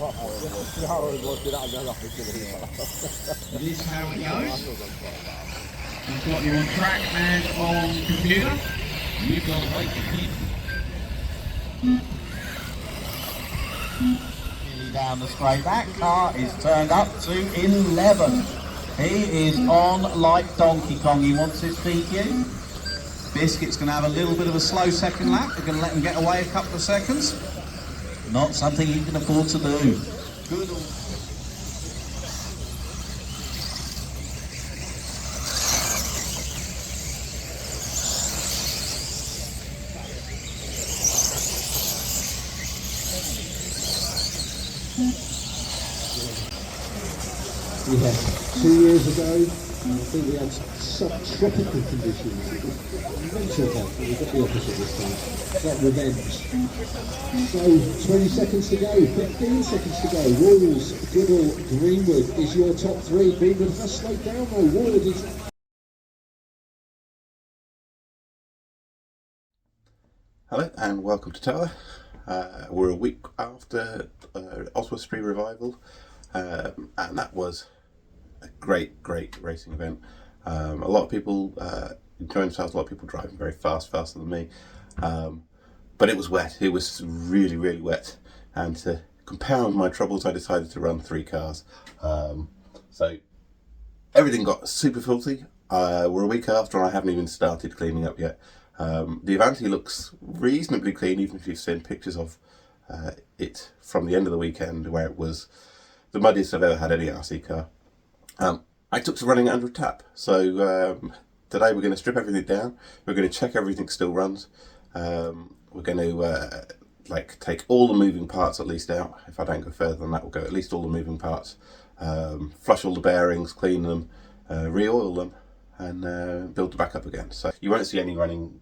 This is how it goes. We've got you on track and on computer. You've got to wait to keep. Nearly down the straight back. Car is turned up to 11. He is on like Donkey Kong. He wants his PQ. Biscuit's going to have a little bit of a slow second lap. They're going to let him get away a couple of seconds. Not something he can afford to do. Good. We had 2 years ago, I think we had subtropical conditions. Mental health, we got the opposite this time. Like revenge. So 20 seconds to go, 15 seconds to go. Walls, Goodall, Greenwood is your top three. Greenwood has slowed down though. Ward is. Hello and welcome to Tower. We're a week after Oswestry Revival, and that was a great racing event. A lot of people enjoying themselves, a lot of people driving very fast, faster than me, but it was wet. It was really wet, and to compound my troubles I decided to run 3 cars. So everything got super filthy. We're a week after and I haven't even started cleaning up yet. The Avante looks reasonably clean, even if you've seen pictures of it from the end of the weekend where it was the muddiest I've ever had any RC car. I took to running it under a tap, so today we're going to strip everything down. We're going to check everything still runs. We're going to take all the moving parts at least out. If I don't go further than that, we'll go at least all the moving parts, flush all the bearings, clean them, re-oil them, and build it back up again. So you won't see any running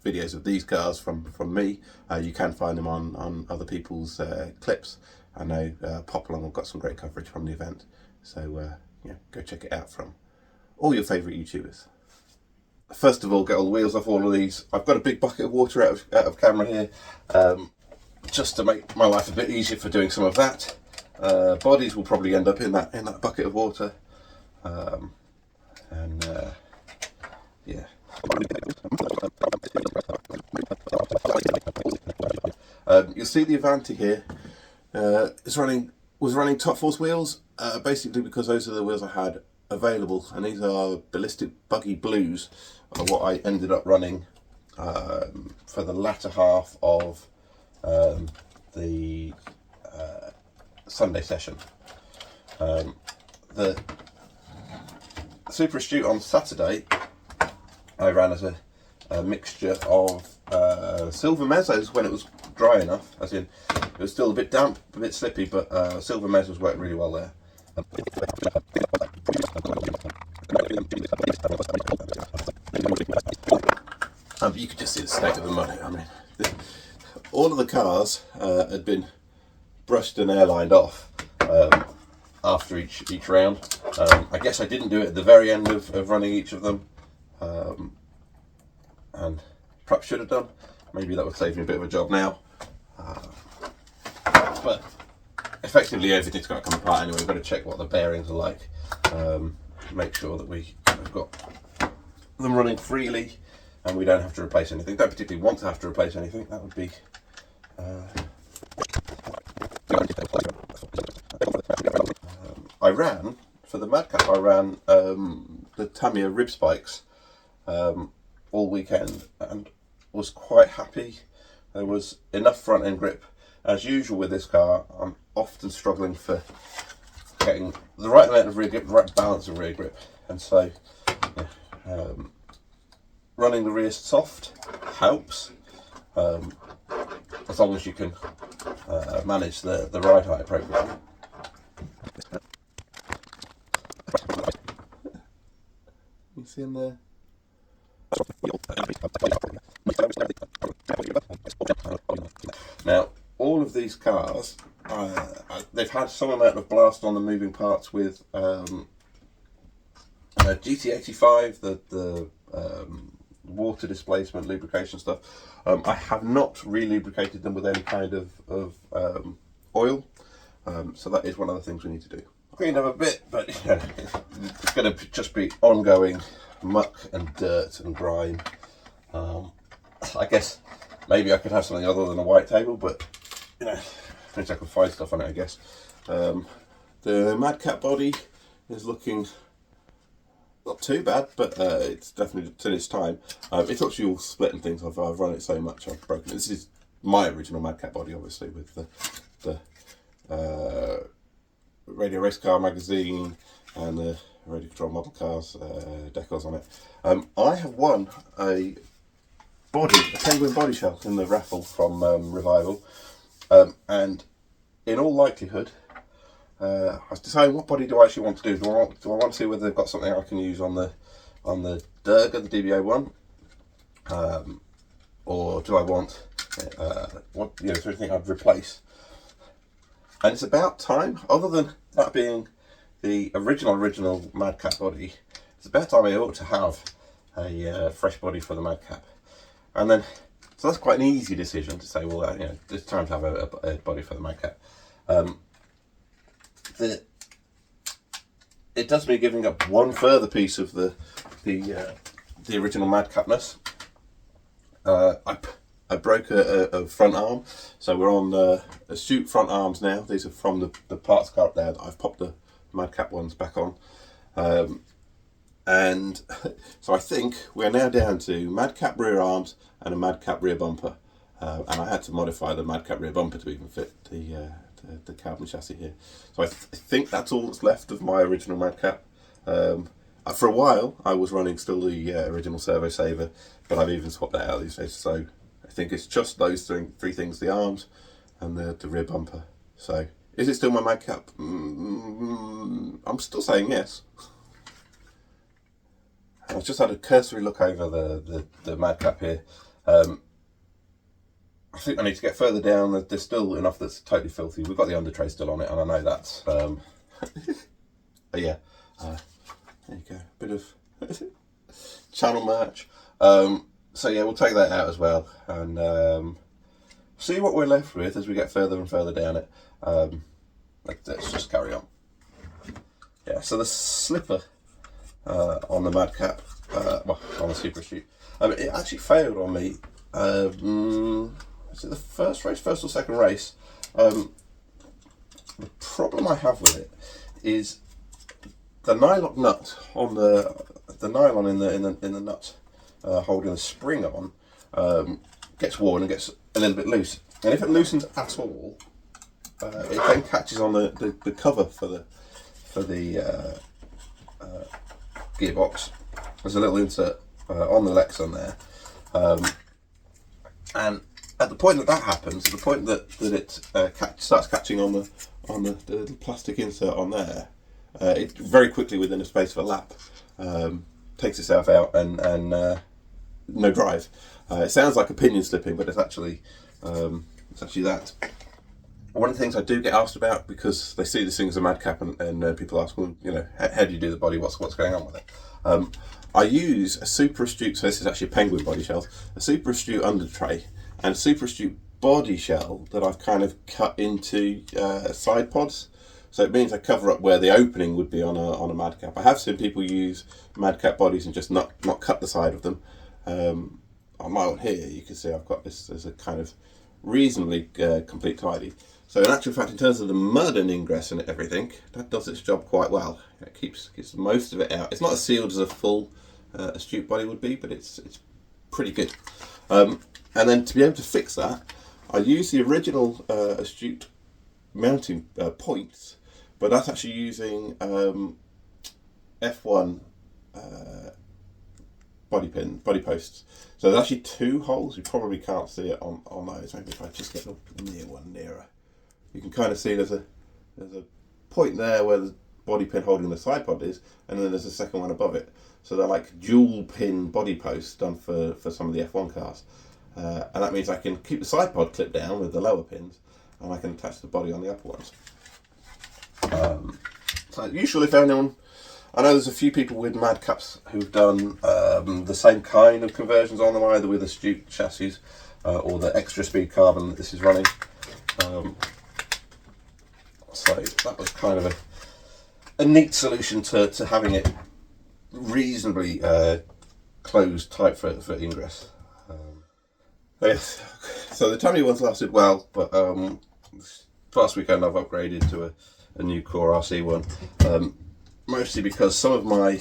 videos of these cars from me. You can find them on other people's clips. I know Pop Along have got some great coverage from the event, so yeah, go check it out from all your favourite YouTubers. First of all, get all the wheels off all of these. I've got a big bucket of water out of camera here, just to make my life a bit easier for doing some of that. Bodies will probably end up in that bucket of water, and yeah. You'll see the Avante here was running Top Force wheels, basically because those are the wheels I had available, and these are Ballistic Buggy Blues, are what I ended up running for the latter half of the Sunday session. The Super Astute on Saturday I ran as a mixture of Silver Mezzos when it was dry enough, as in it was still a bit damp, a bit slippy, but Silver Mezzos worked really well there. You could just see the state of the mud. I mean, all of the cars had been brushed and airlined off after each round. I guess I didn't do it at the very end of running each of them, and perhaps should have done. Maybe that would save me a bit of a job now. But effectively everything's got to come apart anyway. We've got to check what the bearings are like, make sure that we've got them running freely and we don't have to replace anything. Don't particularly want to have to replace anything. That would be I ran, for the Madcap, I ran the Tamiya rib spikes all weekend and was quite happy. There was enough front end grip. As usual with this car, I'm often struggling for getting the right amount of rear grip, the right balance of rear grip, and so yeah, running the rear soft helps, as long as you can manage the ride height appropriately. You see in there? Now, all of these cars, they've had some amount of blast on the moving parts with GT85, the water displacement, lubrication stuff. I have not re-lubricated them with any kind of oil. So that is one of the things we need to do. Cleaned up a bit, but you know, it's going to just be ongoing muck and dirt and grime. I guess maybe I could have something other than a white table, but you know, at least I could find stuff on it, I guess. The Madcap body is looking not too bad, but it's definitely to this time. It's actually all split and things. I've run it so much I've broken it. This is my original Madcap body, obviously, with the Radio Race Car magazine and the Radio Control Model Cars decals on it. I have won a penguin body shell in the raffle from Revival, and in all likelihood, I was deciding what body do I actually want to do. Do I want to see whether they've got something I can use on the Durga, the DBA one, or do I want what, you know, is there anything I'd replace? And it's about time. Other than that being the original Madcap body, it's about time I ought to have a fresh body for the Madcap. And then, so that's quite an easy decision to say, well, you know, it's time to have a body for the Madcap. It does mean giving up one further piece of the original Madcapness. I broke a front arm, so we're on Astute front arms now. These are from the parts car up there that I've popped the Madcap ones back on. And so I think we're now down to Madcap rear arms and a Madcap rear bumper. And I had to modify the Madcap rear bumper to even fit the carbon chassis here. So I think that's all that's left of my original Madcap. For a while I was running still the original Servo Saver, but I've even swapped that out these days. So I think it's just those three things, the arms and the rear bumper. So is it still my Madcap? I'm still saying yes. I've just had a cursory look over the Madcap here. I think I need to get further down. There's still enough that's totally filthy. We've got the under tray still on it, and I know that's but yeah, there you go, bit of channel merch. So yeah, we'll take that out as well, and see what we're left with as we get further and further down it. Let's just carry on. Yeah, so the slipper on the Madcap, well, on the Super Astute, it actually failed on me. Is it the first or second race? The problem I have with it is the nylon nut on the nylon in the nut holding the spring on gets worn and gets a little bit loose. And if it loosens at all, it then catches on the cover for the gearbox. There's a little insert on the Lexan there, and at the point that happens, at the point that it starts catching on the plastic insert on there, it very quickly, within a space of a lap, takes itself out and no drive. It sounds like a pinion slipping, but it's actually that. One of the things I do get asked about, because they see this thing as a Madcap, and people ask, well, you know, how do you do the body? What's going on with it? I use a Super Astute, so this is actually a penguin body shell, a Super Astute under tray, and a Super Astute body shell that I've kind of cut into side pods. So it means I cover up where the opening would be on a Madcap. I have seen people use Madcap bodies and just not cut the side of them. On my one here, you can see I've got this as a kind of reasonably complete tidy. So in actual fact, in terms of the mud and ingress and everything, that does its job quite well. It keeps most of it out. It's not as sealed as a full Astute body would be, but it's pretty good. And then to be able to fix that, I use the original Astute mounting points, but that's actually using F1 body posts. So there's actually two holes. You probably can't see it on those. Maybe if I just get the near one nearer, you can kind of see there's a point there where the body pin holding the side pod is, and then there's a second one above it. So they're like dual pin body posts done for some of the F1 cars. And that means I can keep the side pod clipped down with the lower pins, and I can attach the body on the upper ones. So usually, if anyone, I know there's a few people with Madcaps who've done the same kind of conversions on them, either with Astute chassis or the extra speed carbon that this is running. So that was kind of a neat solution to having it reasonably closed tight for ingress. Yes, so the Tamiya ones lasted well, but past weekend I've upgraded to a new Core RC one, mostly because some of my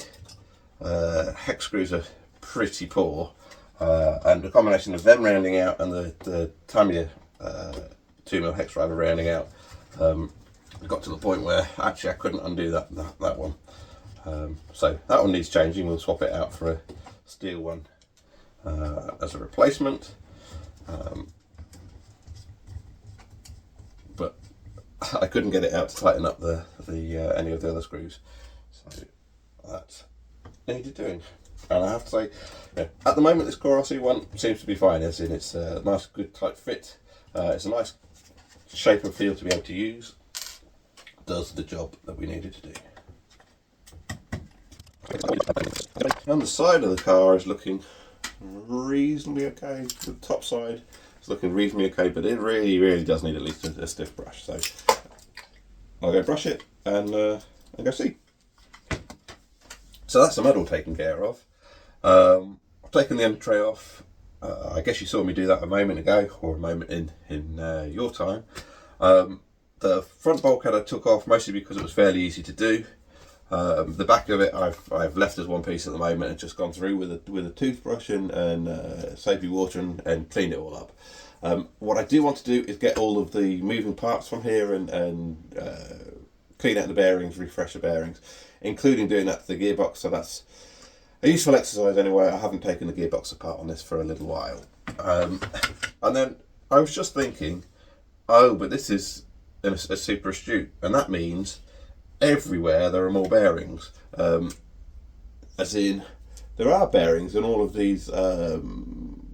hex screws are pretty poor, and the combination of them rounding out and the Tamiya 2mm hex driver rounding out got to the point where actually I couldn't undo that one. So that one needs changing. We'll swap it out for a steel one as a replacement. But I couldn't get it out to tighten up the any of the other screws, so that needed doing. And I have to say, yeah, at the moment this Core RC one seems to be fine, as in it's a nice good tight fit, it's a nice shape and feel to be able to use, does the job that we needed to do. On the side of the car is looking reasonably okay. The top side is looking reasonably okay, but it really does need at least a stiff brush. So I'll go brush it and go see. So that's the metal taken care of. I've taken the under tray off. I guess you saw me do that a moment ago, or a moment in your time. The front bulkhead I took off mostly because it was fairly easy to do. The back of it I've left as one piece at the moment and just gone through with a toothbrush and soapy water and cleaned it all up. What I do want to do is get all of the moving parts from here and clean out the bearings, refresh the bearings, including doing that to the gearbox. So that's a useful exercise anyway. I haven't taken the gearbox apart on this for a little while. And then I was just thinking, oh, but this is a super astute, and that means everywhere there are more bearings, as in there are bearings in all of these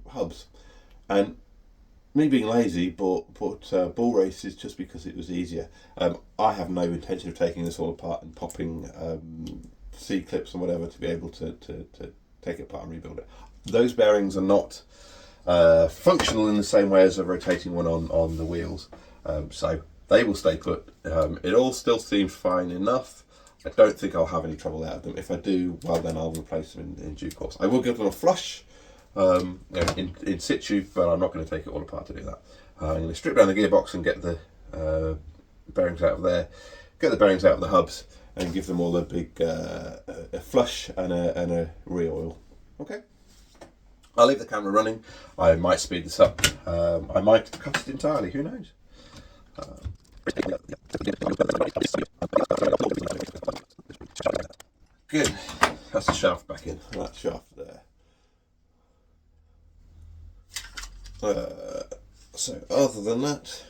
hubs, and me being lazy bought ball races just because it was easier. I have no intention of taking this all apart and popping C-clips and whatever to be able to take it apart and rebuild it. Those bearings are not functional in the same way as a rotating one on the wheels, so they will stay put. It all still seems fine enough. I don't think I'll have any trouble out of them. If I do, well then I'll replace them in due course. I will give them a flush in situ, but I'm not going to take it all apart to do that. I'm going to strip down the gearbox and get the bearings out of there, get the bearings out of the hubs, and give them all a big a flush and a re-oil. Okay. I'll leave the camera running. I might speed this up. I might cut it entirely. Who knows? Good. That's the shaft back in. That shaft there. So other than that,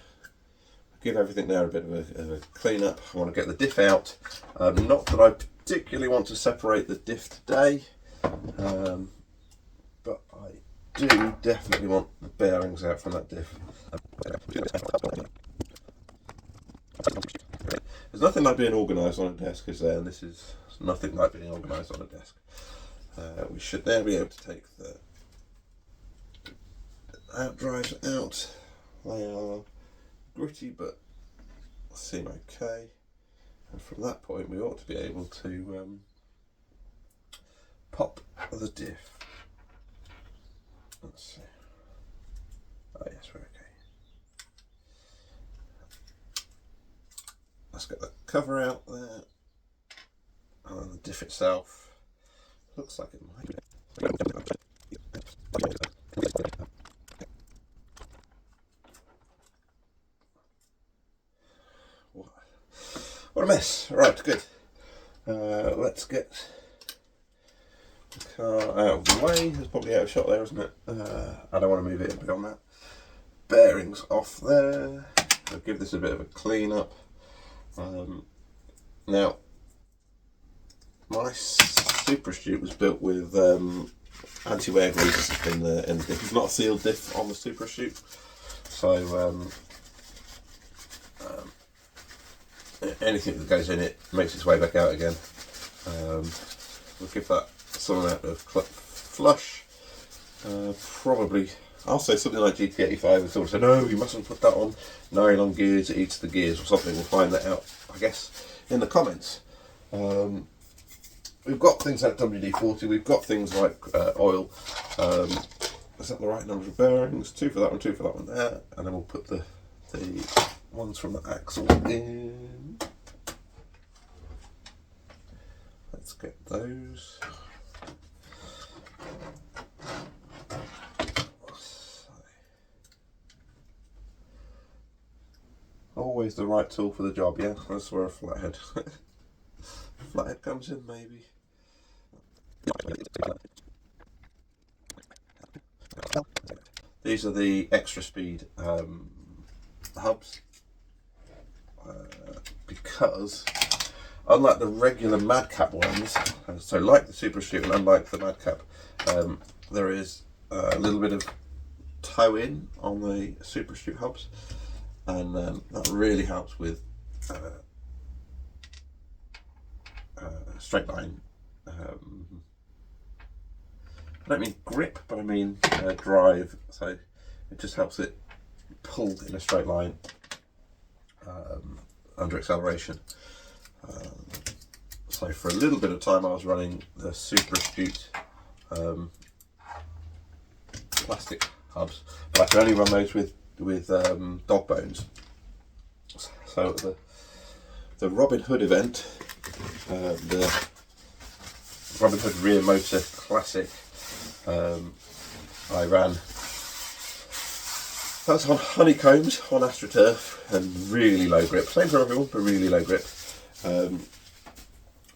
give everything there a bit of a clean up. I want to get the diff out. Not that I particularly want to separate the diff today, but I do definitely want the bearings out from that diff. There's nothing like being organised on a desk, is there? And this is nothing like being organised on a desk. We should now be able to take the out drives out. They are gritty but seem okay, and from that point we ought to be able to pop the diff. Let's see. Oh yes, we're okay. Let's get the cover out there, and then the diff itself looks like it might be. What a mess. Right, good. Let's get the car out of the way. It's probably out of shot there, isn't it? I don't want to move it beyond that. Bearings off there. I'll give this a bit of a clean up. Now, my Super Astute was built with anti-wear grease in the diff. It's not a sealed diff on the Super Astute, so anything that goes in it makes its way back out again. We'll give that some amount of flush. Probably I'll say something like GT85 and someone say, no, you mustn't put that on nylon gears, it eats the gears or something. We'll find that out, I guess, in the comments. We've got things like WD-40, we've got things like oil. Is that the right number of bearings? 2 for that one, 2 for that one there. And then we'll put the ones from the axle in. Let's get those. Always the right tool for the job, yeah? That's where a flathead flathead comes in, maybe. These are the extra speed hubs, because unlike the regular Madcap ones, so like the Super Shoot and unlike the Madcap, there is a little bit of toe in on the Super Shoot hubs, and that really helps with straight line. I don't mean grip, but I mean drive. So it just helps it pull in a straight line under acceleration. So for a little bit of time, I was running the Super Astute plastic hubs, but I could only run those with dog bones. So at the Robin Hood event, the Robin Hood rear motor classic, I ran. That's on honeycombs on AstroTurf and really low grip. Same for everyone, but really low grip.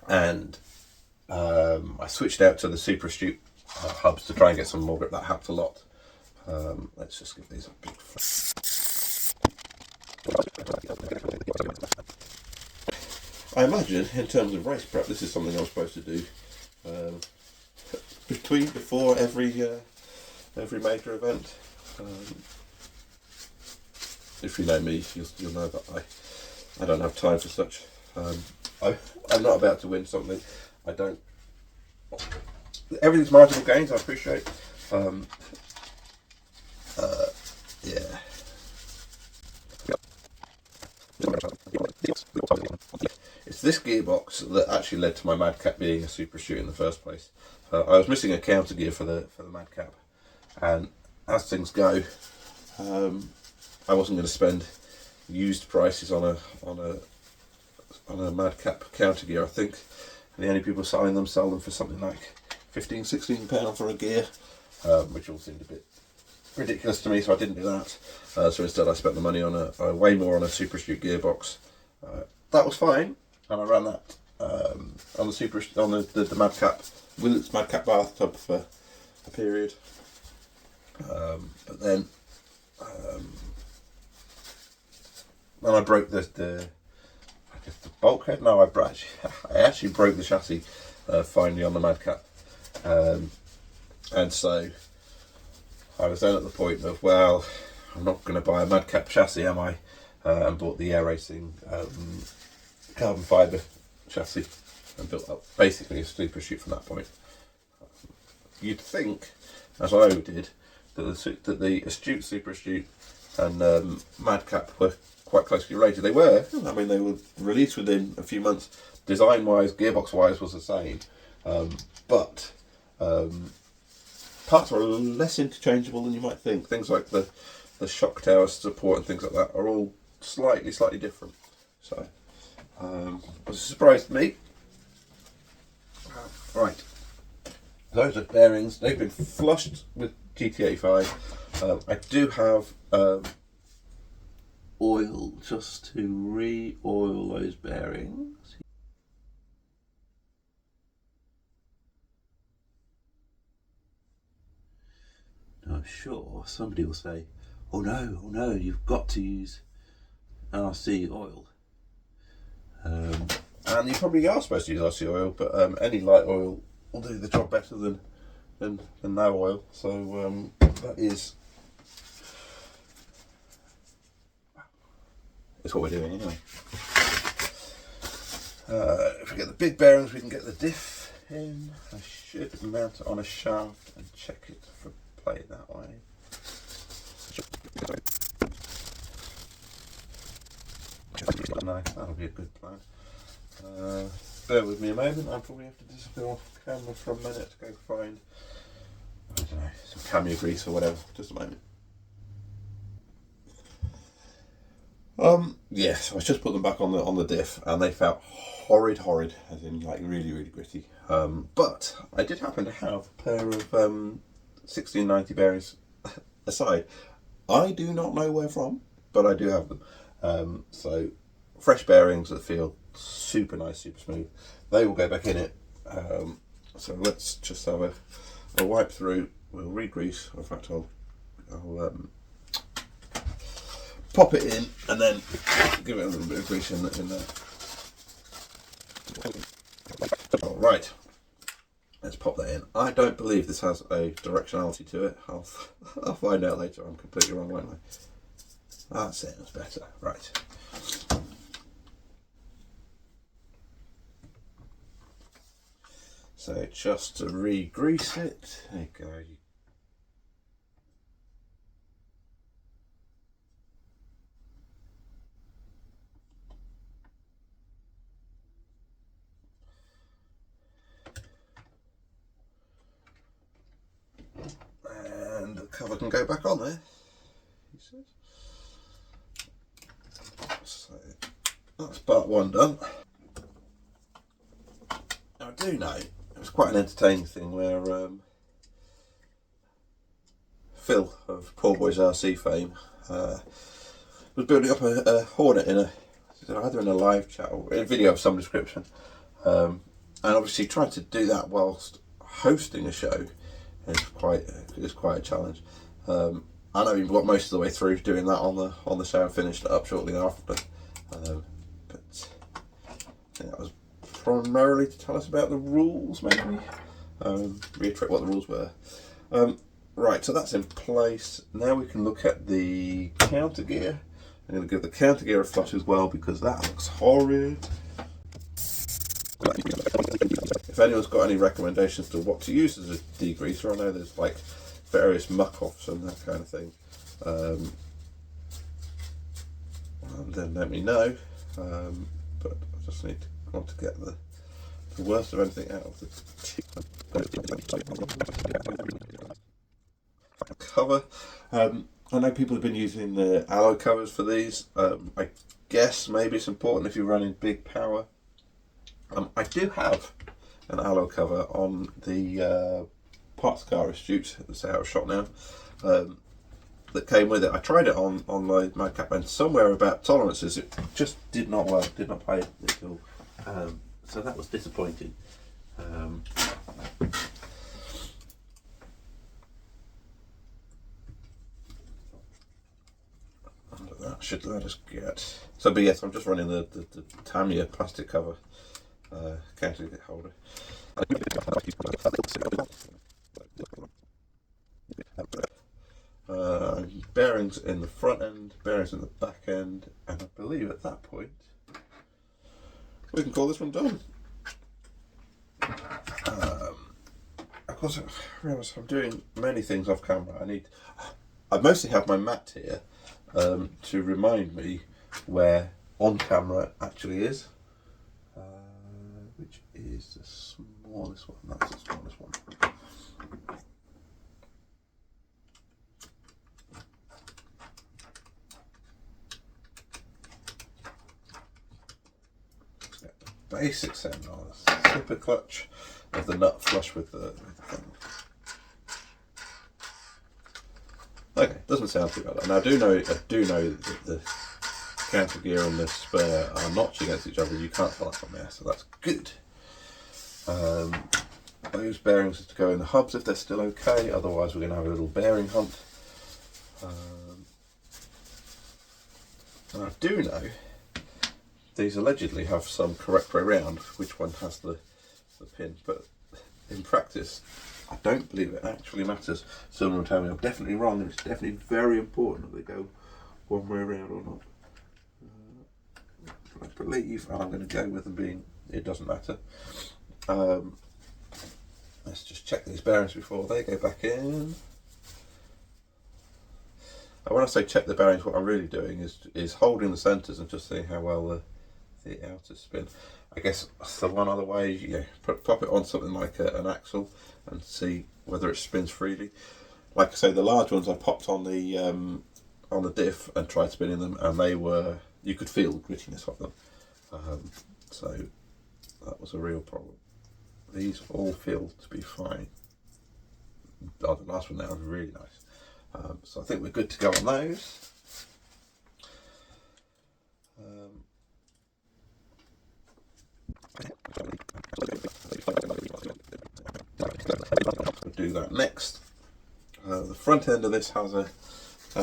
I switched out to the Super Astute hubs to try and get some more grip. That helped a lot. Let's just give these a big I imagine in terms of race prep, this is something I'm supposed to do before every major event. If you know me, you'll know that I don't have time for such. I'm not about to win something. I don't. Everything's marginal gains. I appreciate. Yeah. It's this gearbox that actually led to my Madcap being a Super Shoot in the first place. I was missing a counter gear for the Madcap, and as things go, I wasn't going to spend used prices on a Madcap counter gear. I think the only people selling them sell them for something like £15-16 for a gear, which all seemed a bit ridiculous to me, so I didn't do that. So instead I spent the money on a way more on a Super Shoot gearbox. That was fine, and I ran that on the Madcap with its Madcap bathtub for a period. But then when I broke the bulkhead, no, I actually broke the chassis finally on the Madcap, and so I was then at the point of, well, I'm not going to buy a Madcap chassis, am I? And bought the Air Racing carbon fibre chassis and built up basically a Super Shoot from that point. You'd think, as I did, that the Astute, Super Astute and Madcap were quite closely related. They were. I mean, they were released within a few months. Design-wise, gearbox-wise was the same, but parts are less interchangeable than you might think. Things like the shock tower support and things like that are all slightly different. So it was a surprise to me. Right, those are bearings. They've been flushed with GT85. I do have oil just to re-oil those bearings. Now I'm sure somebody will say, oh no, you've got to use RC oil. And you probably are supposed to use RC oil, but any light oil will do the job better than no oil. So that is what we're doing anyway. If we get the big bearings, we can get the diff in. I should mount it on a shaft and check it for play that way. that'll be a good plan. Bear with me a moment, I'll probably have to disappear off camera for a minute to go find, I don't know, some cameo grease or whatever. Just a moment. Yes, I just put them back on the diff, and they felt horrid, as in like really gritty. But I did happen to have a pair of 1690 bearings aside. I do not know where from, but I do have them. So fresh bearings that feel super nice, super smooth. They will go back in it. So let's just have a wipe through. We'll re-grease. In fact, I'll pop it in and then give it a little bit of grease in there. All right, let's pop that in. I don't believe this has a directionality to it. I'll find out later. I'm completely wrong, won't I? That's it. That's better. Right. So just to re-grease it, there you go. And the cover can go back on there, he says. So that's part one done. Now I do know it was quite an entertaining thing where Phil of Poor Boys RC fame was building up a Hornet in either in a live chat or a video of some description, and obviously trying to do that whilst hosting a show is quite a challenge. I know we got most of the way through doing that on the show and finished it up shortly after. But I think that was primarily to tell us about the rules, maybe. Reiterate what the rules were. Right, so that's in place. Now we can look at the counter gear. I'm going to give the counter gear a flush as well because that looks horrid. If anyone's got any recommendations to what to use as a degreaser, I know there's like various muck-offs and that kind of thing. Then let me know. But I just want to get the worst of anything out of the cover. I know people have been using the alloy covers for these. I guess maybe it's important if you're running big power. I do have an alloy cover on the parts car Astute that's out of shop now, that came with it. I tried it on my Madcap, and somewhere about tolerances it just did not work, did not play it at all. So that was disappointing. That should let us get. So, but yes, I'm just running the Tamiya plastic cover counter holder. Bearings in the front end, bearings in the back end, and I believe at that point we can call this one done. Of course, I realise I'm doing many things off camera. I mostly have my mat here to remind me where on camera it actually is, which is the smallest one. That's the smallest one. Basic setting on a slipper clutch of the nut flush with the thing. Okay, doesn't sound too bad. And I do know that the counter gear and the spare are notched against each other. You can't tell that from there, so that's good. Those bearings are to go in the hubs if they're still okay. Otherwise, we're going to have a little bearing hunt. And I do know these allegedly have some correct way round which one has the pin, but in practice I don't believe it actually matters. Someone will tell me I'm definitely wrong, and it's definitely very important that they go one way around or not. I believe, and I'm going to go with them being it doesn't matter. Let's just check these bearings before they go back in. And when I say check the bearings, what I'm really doing is holding the centres and just seeing how well the outer spin. I guess that's the one other way. Pop it on something like an axle and see whether it spins freely. Like I say, the large ones I popped on the diff and tried spinning them, and you could feel the grittiness of them. So that was a real problem. These all feel to be fine. Oh, the last one there was really nice. So I think we're good to go on those. We'll do that next. The front end of this has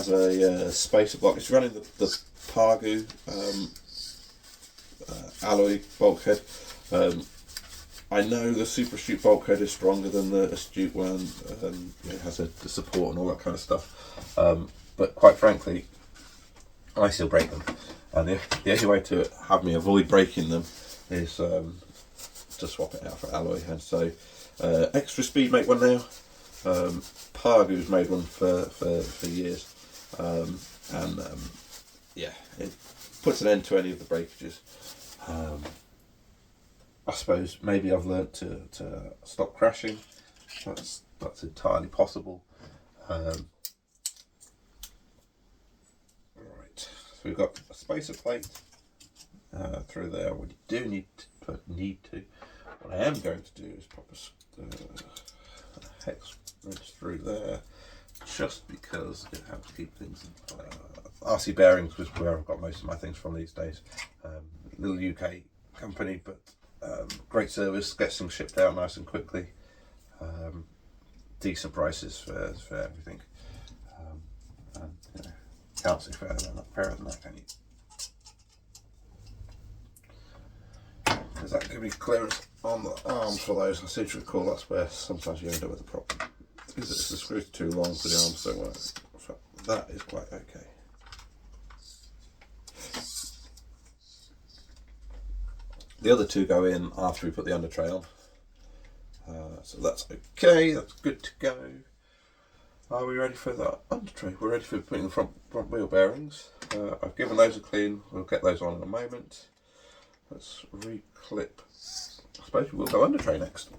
a spacer block. It's running the Pargu alloy bulkhead. I know the Super Astute bulkhead is stronger than the Astute one, and it has the support and all that kind of stuff. But quite frankly, I still break them, and the only way to have me avoid breaking them is to swap it out for alloy. And so Extra Speed make one now. Pargu's made one for years, yeah, it puts an end to any of the breakages. I suppose maybe I've learnt to stop crashing. That's entirely possible. Right, so we've got a spacer plate through there. We do need to. What I am going to do is pop a hex wrench through there, just because it helps keep things in play. RC Bearings was where I've got most of my things from these days. Little UK company, but great service, gets things shipped out nice and quickly. Decent prices for everything. And can't see fairer than that, can you? Does that give me clearance on the arms for those? I seem to recall that's where sometimes you end up with a problem. Is that if the screws are too long for the arms don't work. So that is quite okay. The other two go in after we put the under tray on. So that's okay, that's good to go. Are we ready for that under tray? We're ready for putting the front wheel bearings. I've given those a clean, we'll get those on in a moment. Let's re-clip. I suppose we'll go under tray next.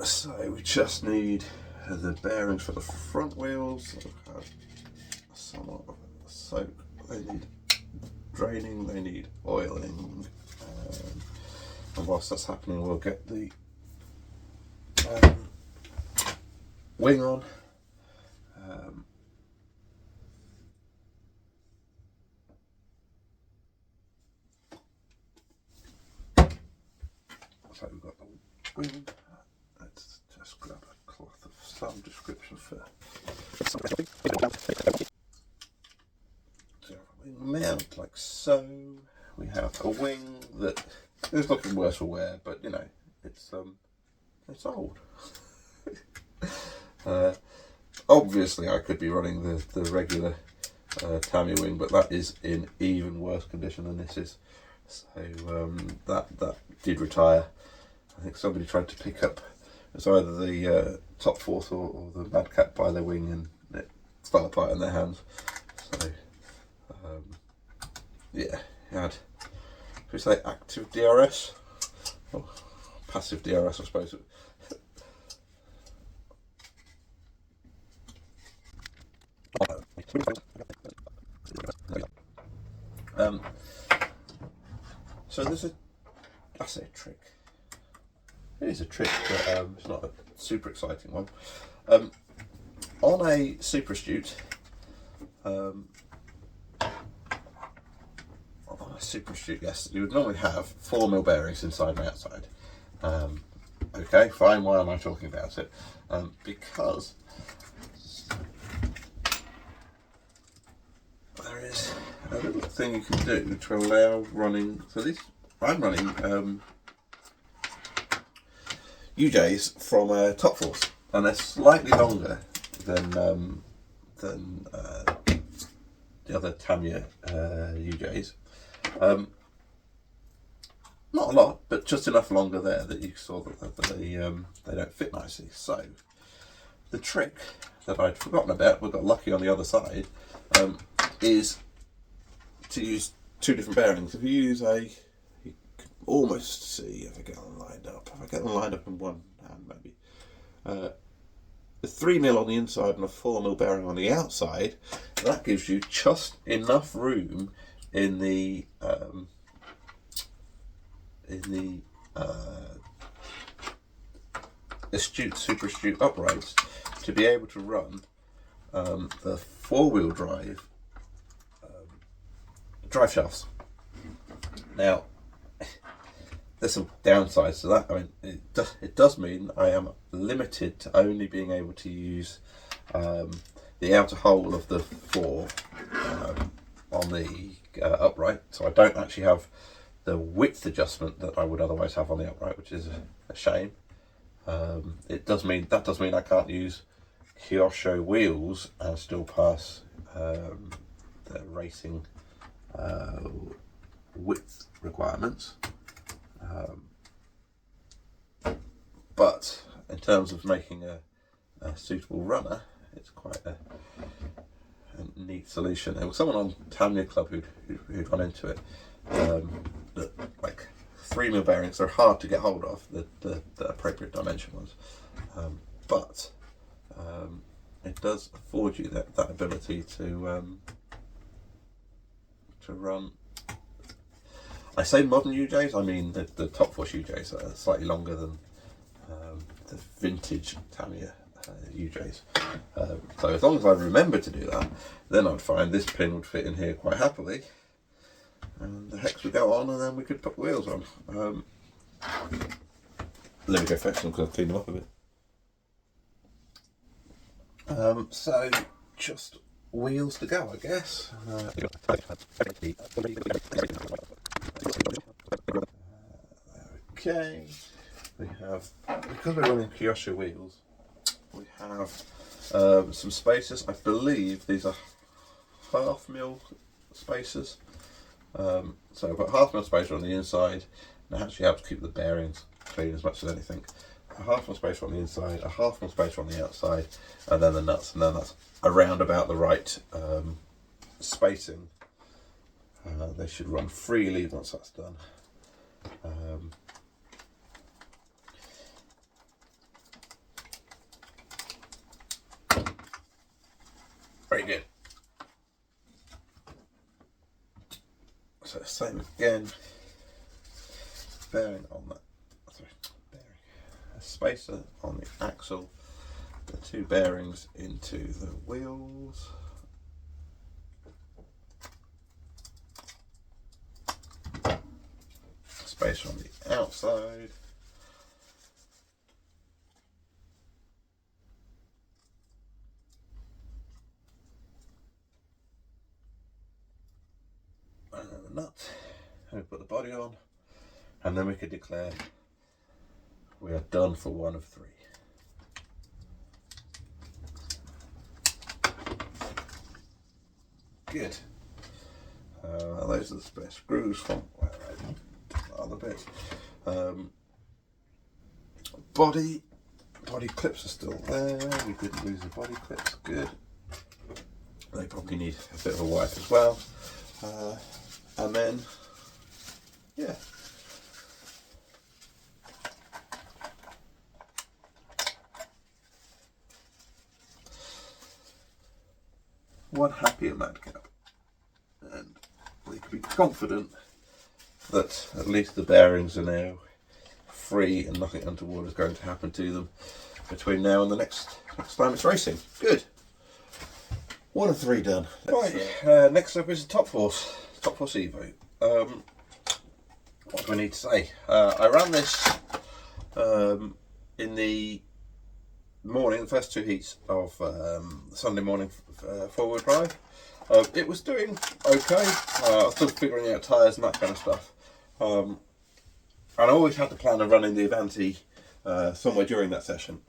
So we just need the bearings for the front wheels. They've had somewhat of a soak. They need draining, they need oiling, and whilst that's happening we'll get the wing on. So we've got the wing. Let's just grab a cloth of some description for mount like so. We have a wing that is looking worse for wear, but it's old. Obviously I could be running the regular Tamiya wing, but that is in even worse condition than this is. So that did retire. I think somebody tried to pick up, it was either the Top Force or the Madcap by their wing, and it fell apart in their hands. So yeah, you had, should we say active DRS? Or passive DRS, I suppose. So there's I say a trick. It is a trick, but it's not a super exciting one. On a Super Astute, yes, you would normally have 4mm bearings inside and outside. Okay, fine. Why am I talking about it? Because there is a little thing you can do to allow running. So this, I'm running UJs from Top Force, and they're slightly longer than the other Tamiya UJs. not a lot, but just enough longer there that you saw that they don't fit nicely. So the trick that I'd forgotten about, we got lucky on the other side, is to use two different bearings. If you use you can almost see if I get them lined up. If I get them lined up in one hand, maybe. A 3mm on the inside and a 4mm bearing on the outside, that gives you just enough room in the astute, super astute uprights to be able to run the four-wheel drive shafts. Now, there's some downsides to that. I mean, it does mean I am limited to only being able to use the outer hole of the four on the upright, so I don't actually have the width adjustment that I would otherwise have on the upright, which is a shame. That does mean I can't use Kyosho wheels and still pass the racing width requirements. But in terms of making a suitable runner, it's quite a neat solution. There was someone on Tamiya Club who'd run into it. That like 3mm bearings are hard to get hold of, the appropriate dimension ones, but it does afford you that ability to run. I say modern UJs, I mean the Top Force UJs are slightly longer than the vintage Tamiya UJs. So as long as I remember to do that, then I'd find this pin would fit in here quite happily, and the hex would go on, and then we could put wheels on. Let me go fetch them because I've cleaned them up a bit. So just wheels to go, I guess. Okay, we have, because we're running Kyosho wheels, we have some spacers. I believe these are 1/2mm spacers. So I've got 1/2mm spacer on the inside, and it actually helps keep the bearings clean as much as anything. A 1/2mm spacer on the inside, a 1/2mm spacer on the outside, and then the nuts, and then that's around about the right spacing. They should run freely once that's done. Very good. So same again, bearing on that, a spacer on the axle, the two bearings into the wheels, spacer on the outside, and then the nut, and we put the body on, and then we could declare we are done for one of three. Good. Those are the spare screws from where I other bits. Body clips are still there. We didn't lose the body clips. Good. They probably need a bit of a wipe as well. And then, yeah. One happier Madcap, and we can be confident that at least the bearings are now free and nothing untoward is going to happen to them between now and the next time it's racing. Good. One of three done. Right, next up is the Top Force Evo. What do I need to say? I ran this in the morning, the first two heats of Sunday morning four-wheel drive. It was doing okay. I was still figuring out tyres and that kind of stuff. And I always had the plan of running the Avante somewhere during that session.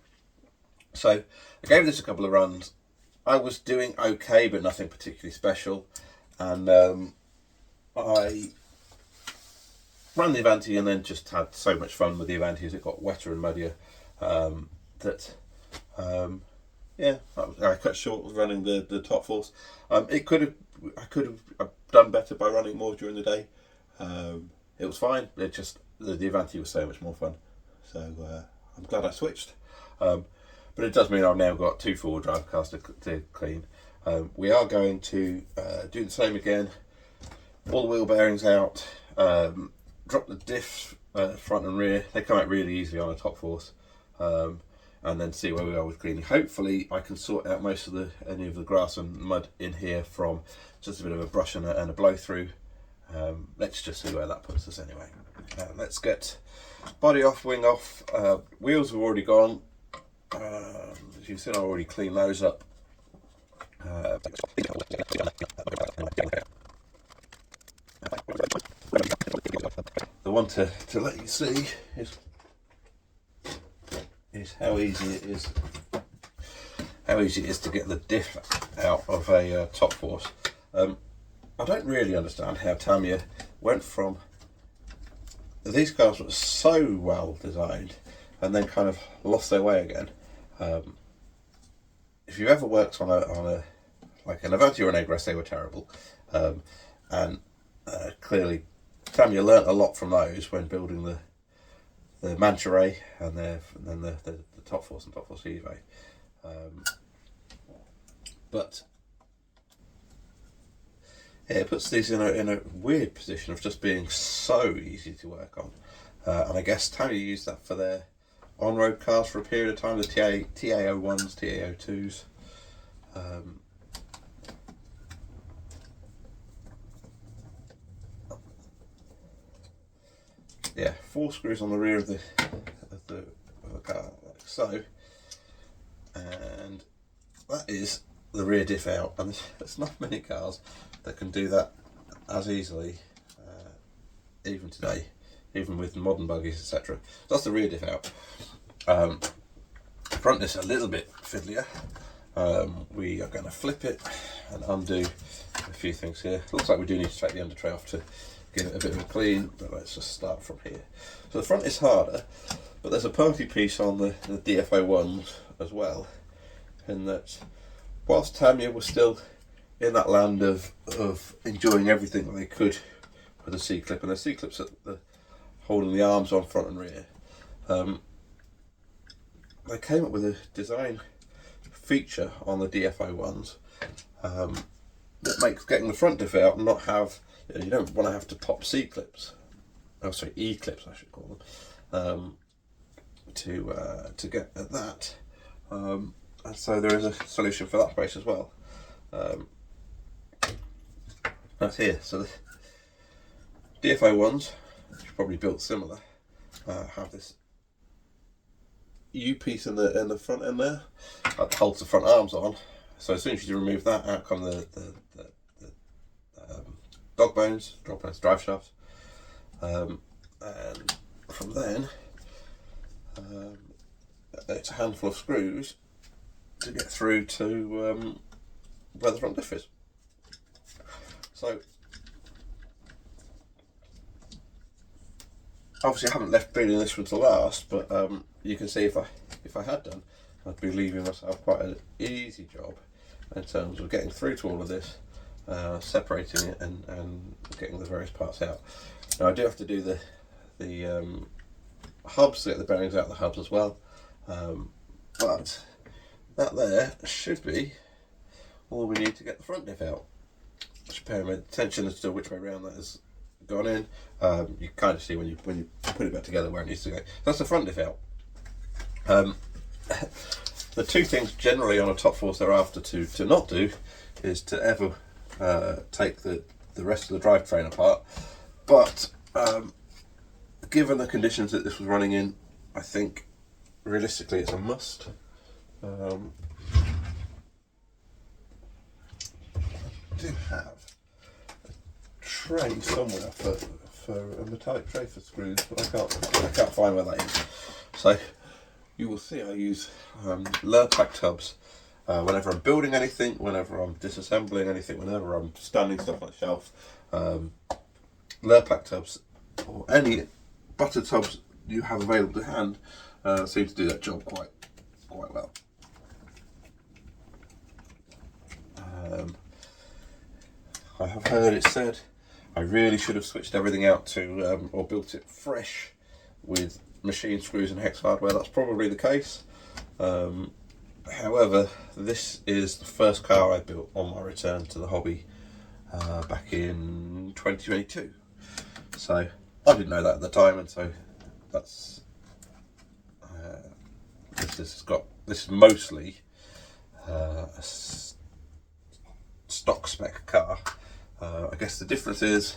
So I gave this a couple of runs. I was doing okay, but nothing particularly special. And I ran the Avante and then just had so much fun with the Avante as it got wetter and muddier yeah, I cut short with running the Top Force. I could have done better by running more during the day. It was fine. It just the Avante was so much more fun. So I'm glad I switched. But it does mean I've now got 2 4-wheel drive cars to clean. We are going to do the same again. All the wheel bearings out. Drop the diffs front and rear. They come out really easily on a Top Force. And then see where we are with cleaning. Hopefully I can sort out most of any of the grass and mud in here from just a bit of a brush and a blow through. Let's just see where that puts us anyway. Let's get body off, wing off. Wheels have already gone. As you've seen, I already cleaned those up. The one to let you see is how easy it is to get the diff out of a Top Force. I don't really understand how Tamiya went from these cars were so well designed and then kind of lost their way again. If you've ever worked on a like an Avante or an Egres, they were terrible, and clearly Tamiya learnt a lot from those when building the Manta Ray and then the Top Force and Top Force Evo. But yeah, it puts these in a weird position of just being so easy to work on. And I guess Tamiya used that for their on-road cars for a period of time, the TA01s, TA02s. Yeah, 4 screws on the rear of the car, like so, and that is the rear diff out. And there's not many cars that can do that as easily, even today, even with modern buggies, etc. So that's the rear diff out. Front is a little bit fiddlier. We are going to flip it and undo a few things here. Looks like we do need to take the under tray off to give it a bit of a clean, but let's just start from here. So the front is harder, but there's a party piece on the DFO1s as well, in that whilst Tamiya was still in that land of enjoying everything that they could with the C-clip, and the C-clips at holding the arms on front and rear, they came up with a design feature on the DFO1s that makes getting the front diff out and not have, you don't want to have to pop C-clips, oh sorry, E-clips I should call them, to get at that. And so there is a solution for that space as well. That's here. So the DFO1s, which are probably built similar, have this U piece in the front end there that holds the front arms on. So as soon as you remove that, out come the dog bones, drive shafts, and from then it's a handful of screws to get through to where the front diff is. So obviously I haven't left building this one to last, but you can see if I had done, I'd be leaving myself quite an easy job in terms of getting through to all of this, separating it and getting the various parts out. Now I do have to do the hubs to get the bearings out of the hubs as well, but that there should be all we need to get the front diff out. Just pay attention as to which way around that has gone in. You kind of see when you put it back together where it needs to go. So that's the front diff out. The two things generally on a Top Force thereafter to not do is to ever take the rest of the drivetrain apart. But given the conditions that this was running in, I think realistically it's a must. I do have a tray somewhere for a metallic tray for screws, but I can't find where that is. So you will see I use Lurpak tubs whenever I'm building anything, whenever I'm disassembling anything, whenever I'm standing stuff on the shelf. Lurpak tubs or any butter tubs you have available to hand seem to do that job quite well. I have heard it said I really should have switched everything out to or built it fresh with machine screws and hex hardware. That's probably the case. However, this is the first car I built on my return to the hobby back in 2022. So I didn't know that at the time, and so that's this is mostly a stock spec car. I guess the difference is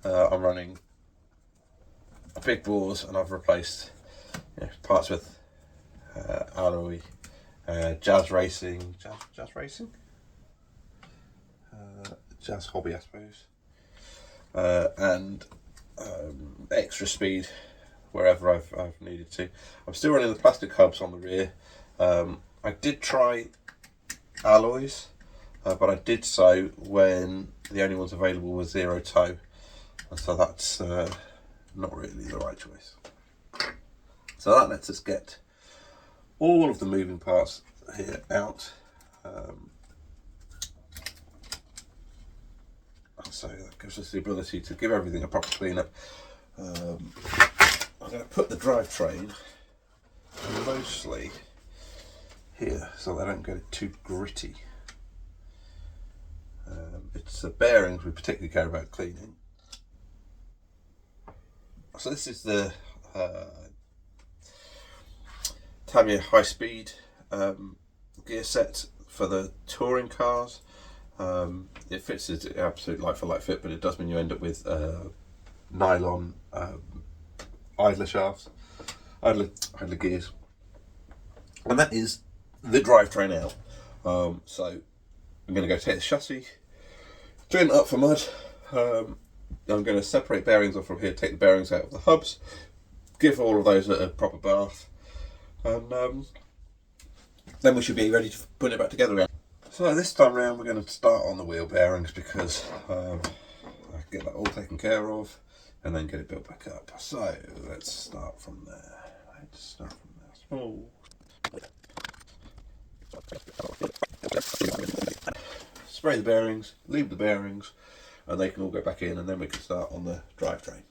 I'm running big bores, and I've replaced parts with alloy, jazz hobby, I suppose, and extra speed wherever I've needed to. I'm still running the plastic hubs on the rear. I did try alloys, but I did so when the only ones available were zero toe, and so that's not really the right choice. So that lets us get all of the moving parts here out. So that gives us the ability to give everything a proper clean up. I'm going to put the drivetrain mostly here so that I don't get it too gritty. It's the bearings we particularly care about cleaning. So this is the Tamiya high speed gear set for the touring cars. It fits as absolute like for like fit, but it does mean you end up with nylon idler shafts, idler gears, and that is the drivetrain out. So I'm going to go take the chassis, drain it up for mud. I'm going to separate bearings off from here, take the bearings out of the hubs, give all of those a proper bath, and then we should be ready to put it back together again. So this time round we're going to start on the wheel bearings because I can get that all taken care of and then get it built back up. So let's start from there. Oh. Spray the bearings, leave the bearings, and they can all go back in, and then we can start on the drivetrain.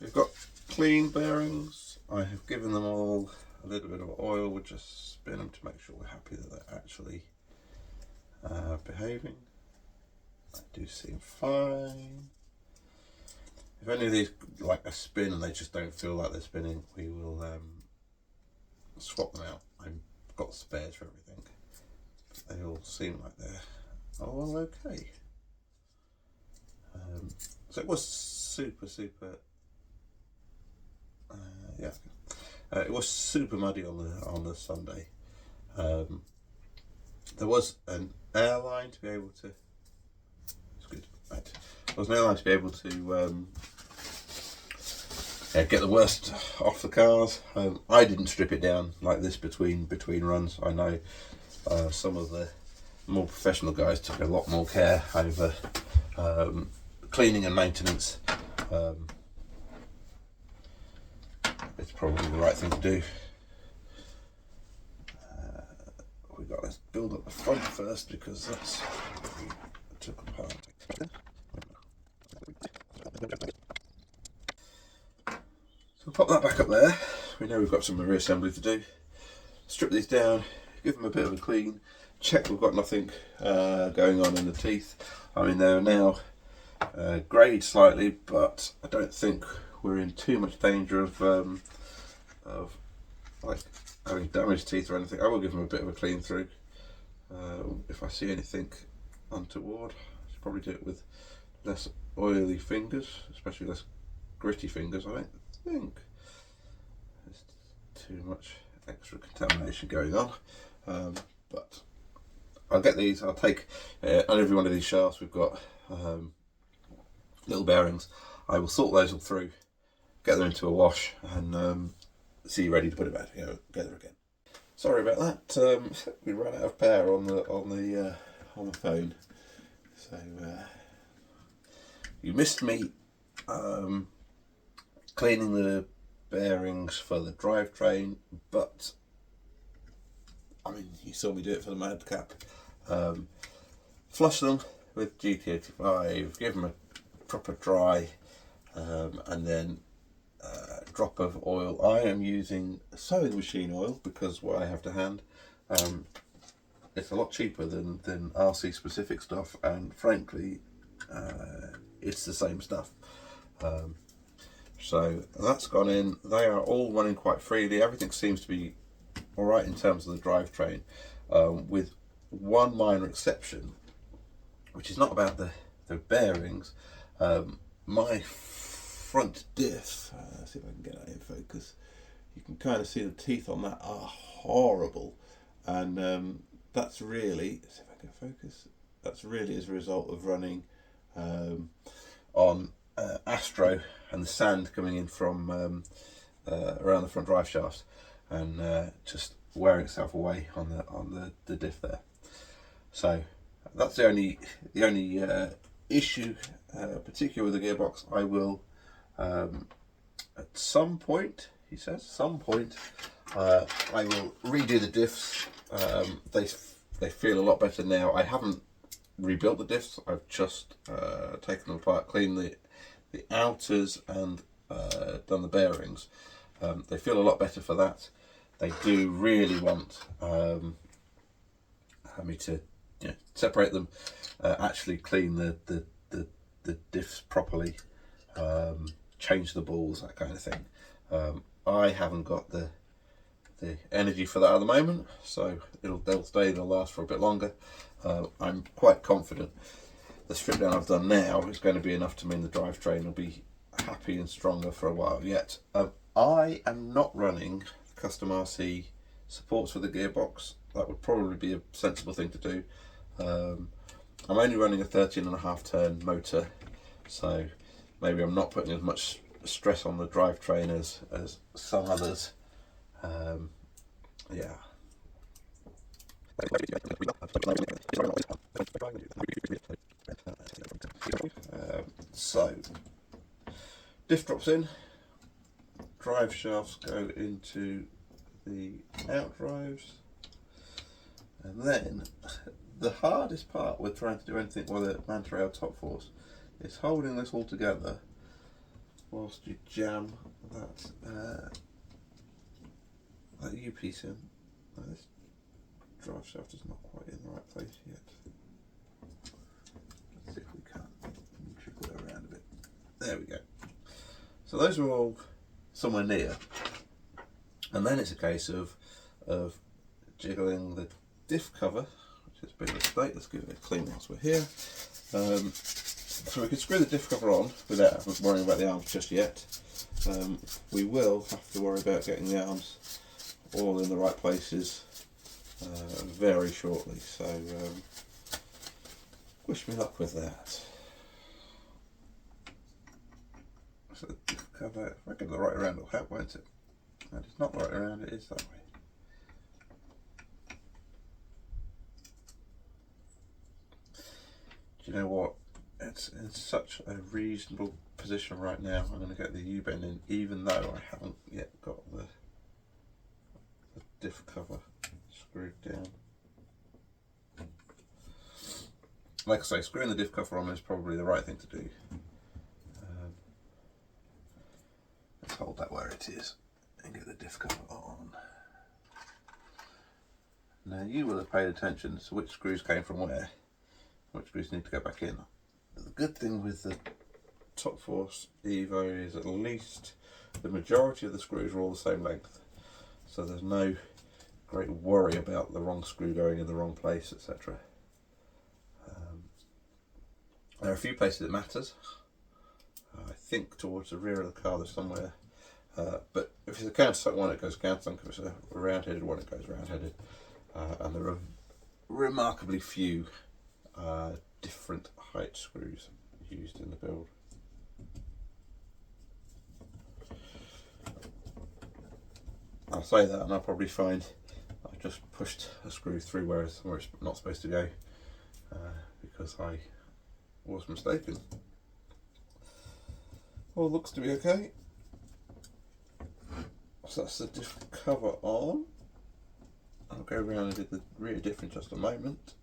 We've got clean bearings. I have given them all a little bit of oil. We'll just spin them to make sure we're happy that they're actually behaving. They do seem fine. If any of these like a spin and they just don't feel like they're spinning, we will swap them out. I've got spares for everything. They all seem like they're all okay. So it was super it was super muddy on the Sunday. There was an airline to be able to. It's good. Right. There was an airline to be able to get the worst off the cars. I didn't strip it down like this between runs. I know some of the more professional guys took a lot more care over cleaning and maintenance. It's probably the right thing to do. We got to build up the front first because that's what we took apart. So pop that back up there. We know we've got some reassembly to do. Strip these down, give them a bit of a clean, check we've got nothing going on in the teeth. I mean, they're now greyed slightly, but I don't think we're in too much danger of like having damaged teeth or anything. I will give them a bit of a clean through. If I see anything untoward, I should probably do it with less oily fingers, especially less gritty fingers. I don't think there's too much extra contamination going on, but I'll get these. I'll take on every one of these shafts we've got little bearings. I will sort those all through, get them into a wash, and see you ready to put it back together again. Sorry about that. We ran out of power on the phone, so you missed me cleaning the bearings for the drivetrain, but I mean, you saw me do it for the Madcap. Flush them with GT85, give them a proper dry, and then a drop of oil. I am using sewing machine oil because what I have to hand. It's a lot cheaper than RC specific stuff, and frankly it's the same stuff. So that's gone in. They are all running quite freely. Everything seems to be alright in terms of the drivetrain, with one minor exception, which is not about the bearings. My front diff, let's see if I can get that in focus. You can kind of see the teeth on that are horrible, and that's really, let's see if I can focus, that's really as a result of running on Astro and the sand coming in from around the front drive shaft, and just wearing itself away on the diff there. So that's the only issue, particularly with the gearbox. I will at some point, he says, some point, I will redo the diffs. They feel a lot better now. I haven't rebuilt the diffs. I've just taken them apart, cleaned the outers, and done the bearings. They feel a lot better for that. They do really want me to separate them, actually clean the diffs properly, change the balls, that kind of thing. I haven't got the energy for that at the moment, so they'll last for a bit longer. I'm quite confident the strip down I've done now is going to be enough to mean the drivetrain will be happy and stronger for a while yet. I am not running custom RC supports for the gearbox. That would probably be a sensible thing to do. I'm only running a 13.5 turn motor, so maybe I'm not putting as much stress on the drivetrain as some others. Yeah. So diff drops in, drive shafts go into the out drives, and then the hardest part with trying to do anything with a Manta Rail Top Force is holding this all together whilst you jam that U-piece in. Now this drive shaft is not quite in the right place yet. Let's see if we can trickle it around a bit. There we go. So those are all somewhere near, and then it's a case of jiggling the diff cover, which is a bit of a mistake. Let's give it a clean whilst we're here. So we can screw the diff cover on without worrying about the arms just yet. We will have to worry about getting the arms all in the right places very shortly, so wish me luck with that. So the diff cover, if I get the right around, it'll help, won't it? And it's not right around, it is that way. Do you know what? It's in such a reasonable position right now. I'm going to get the U-bend in, even though I haven't yet got the diff cover screwed down. Like I say, screwing the diff cover on is probably the right thing to do. Let's hold that where it is and get the diff cover on. Now you will have paid attention to which screws came from where, which screws need to go back in. The good thing with the Top Force Evo is at least the majority of the screws are all the same length, so there's no great worry about the wrong screw going in the wrong place, etc. There are a few places it matters. I think towards the rear of the car there's somewhere, but if it's a countersunk one it goes countersunk, if it's a round-headed one it goes round-headed, and there are remarkably few different height screws used in the build. I'll say that and I'll probably find I've just pushed a screw through where it's not supposed to go, because I was mistaken. All looks to be okay. So that's the diff cover on. I'll go around and do the rear diff in just a moment.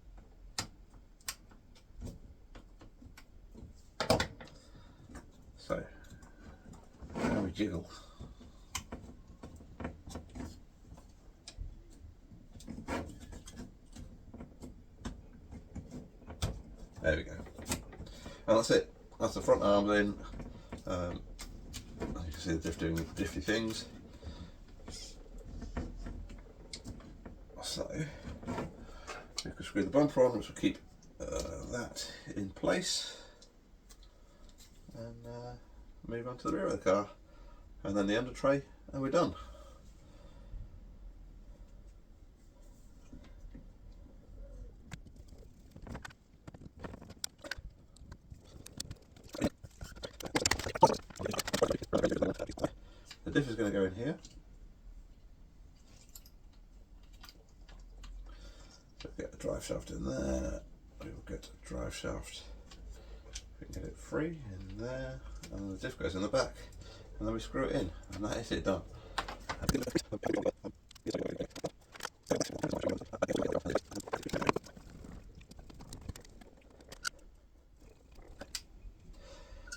So, now we jiggle. There we go. And that's it. That's the front arm then. As you can see the diff doing diffy things. So, we can screw the bumper on, which will keep that in place. And move on to the rear of the car. And then the under tray, and we're done. The diff is going to go in here. So get the drive shaft in there. We will get the drive shaft. We can get it free in there, and the diff goes in the back, and then we screw it in, and that is it done.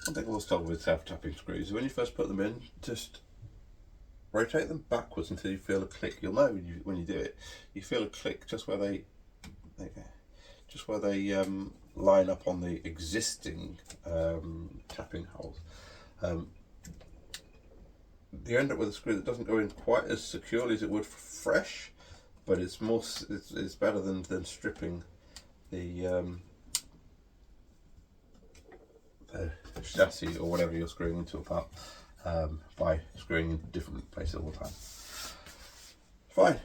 One thing I was told with self-tapping screws, when you first put them in, just rotate them backwards until you feel a click. You'll know when you do it. You feel a click just where they, just where they line up on the existing tapping holes. You end up with a screw that doesn't go in quite as securely as it would fresh, but it's more, it's better than stripping the chassis or whatever you're screwing into apart by screwing in different places all the time. Fine.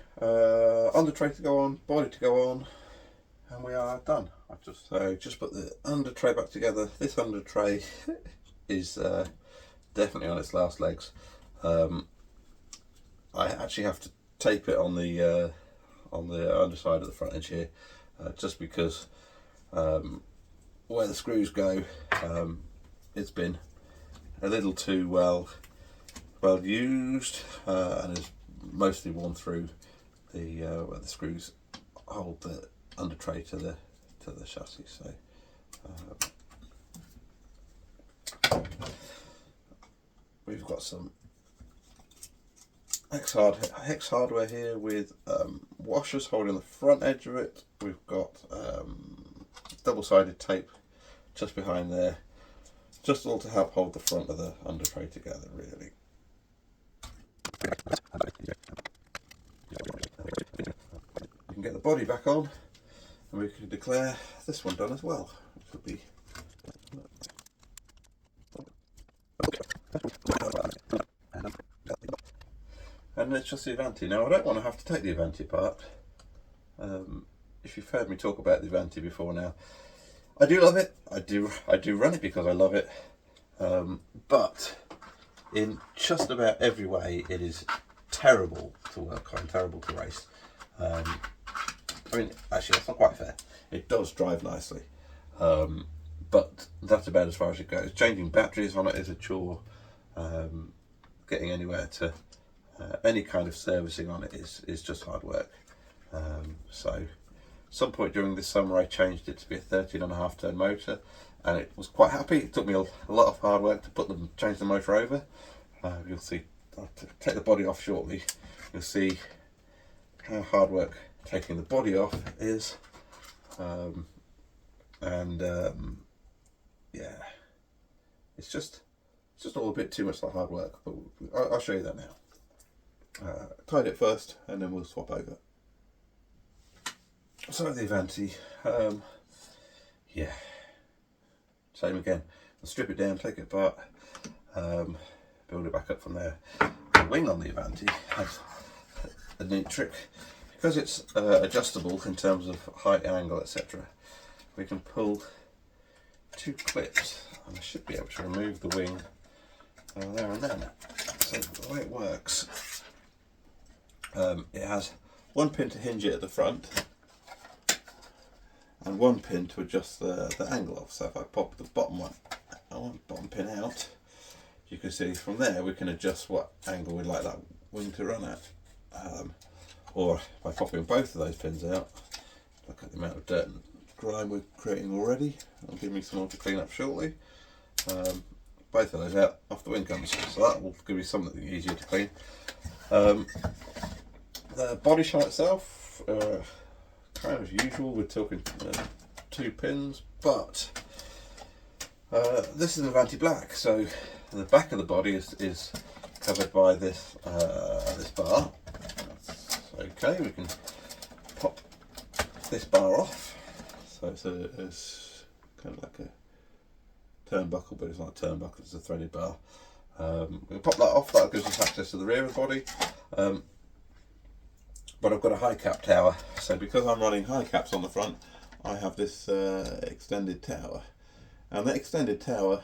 Under tray to go on, body to go on, and we are done. I've just put the under tray back together. This under tray is definitely on its last legs. I actually have to tape it on the underside of the front edge here, just because where the screws go, it's been a little too well used, and is mostly worn through the where the screws hold the under tray to the chassis. So we've got some hex hardware here with washers holding the front edge of it. We've got double-sided tape just behind there, just all to help hold the front of the under tray together, really. We can get the body back on, and we can declare this one done as well, which would be and it's just the Avante. Now I don't want to have to take the Avante apart. If you've heard me talk about the Avante before now, I do love it. I do run it because I love it. But in just about every way, it is terrible to work on, terrible to race. I mean, actually, that's not quite fair. It does drive nicely, but that's about as far as it goes. Changing batteries on it is a chore. Getting anywhere to any kind of servicing on it is just hard work. So some point during this summer I changed it to be a 13.5 ton motor, and it was quite happy. It took me a lot of hard work to change the motor over. You'll see, I'll take the body off shortly. You'll see how hard work taking the body off is, yeah, it's just all a bit too much like hard work, but I'll show you that now. Tied it first, and then we'll swap over. So the Avante, yeah, same again. I'll strip it down, take it apart, build it back up from there. The wing on the Avante has a neat trick. Because it's adjustable in terms of height and angle, etc. We can pull two clips, and I should be able to remove the wing there and then. So the way it works, it has one pin to hinge it at the front, and one pin to adjust the angle of. So if I pop the bottom pin out, you can see from there we can adjust what angle we'd like that wing to run at. Or by popping both of those pins out, look at the amount of dirt and grime we're creating already. It'll give me some more to clean up shortly. Both of those out, off the wing comes, so that will give me something easier to clean. The body shell itself, kind of usual, we're talking 2 pins, but this is an Avante black, so the back of the body is covered by this this bar. Okay, we can pop this bar off, so it's kind of like a turnbuckle, but it's not a turnbuckle, it's a threaded bar. We can pop that off, that gives us access to the rear of the body. But I've got a high cap tower, so because I'm running high caps on the front, I have this extended tower, and that extended tower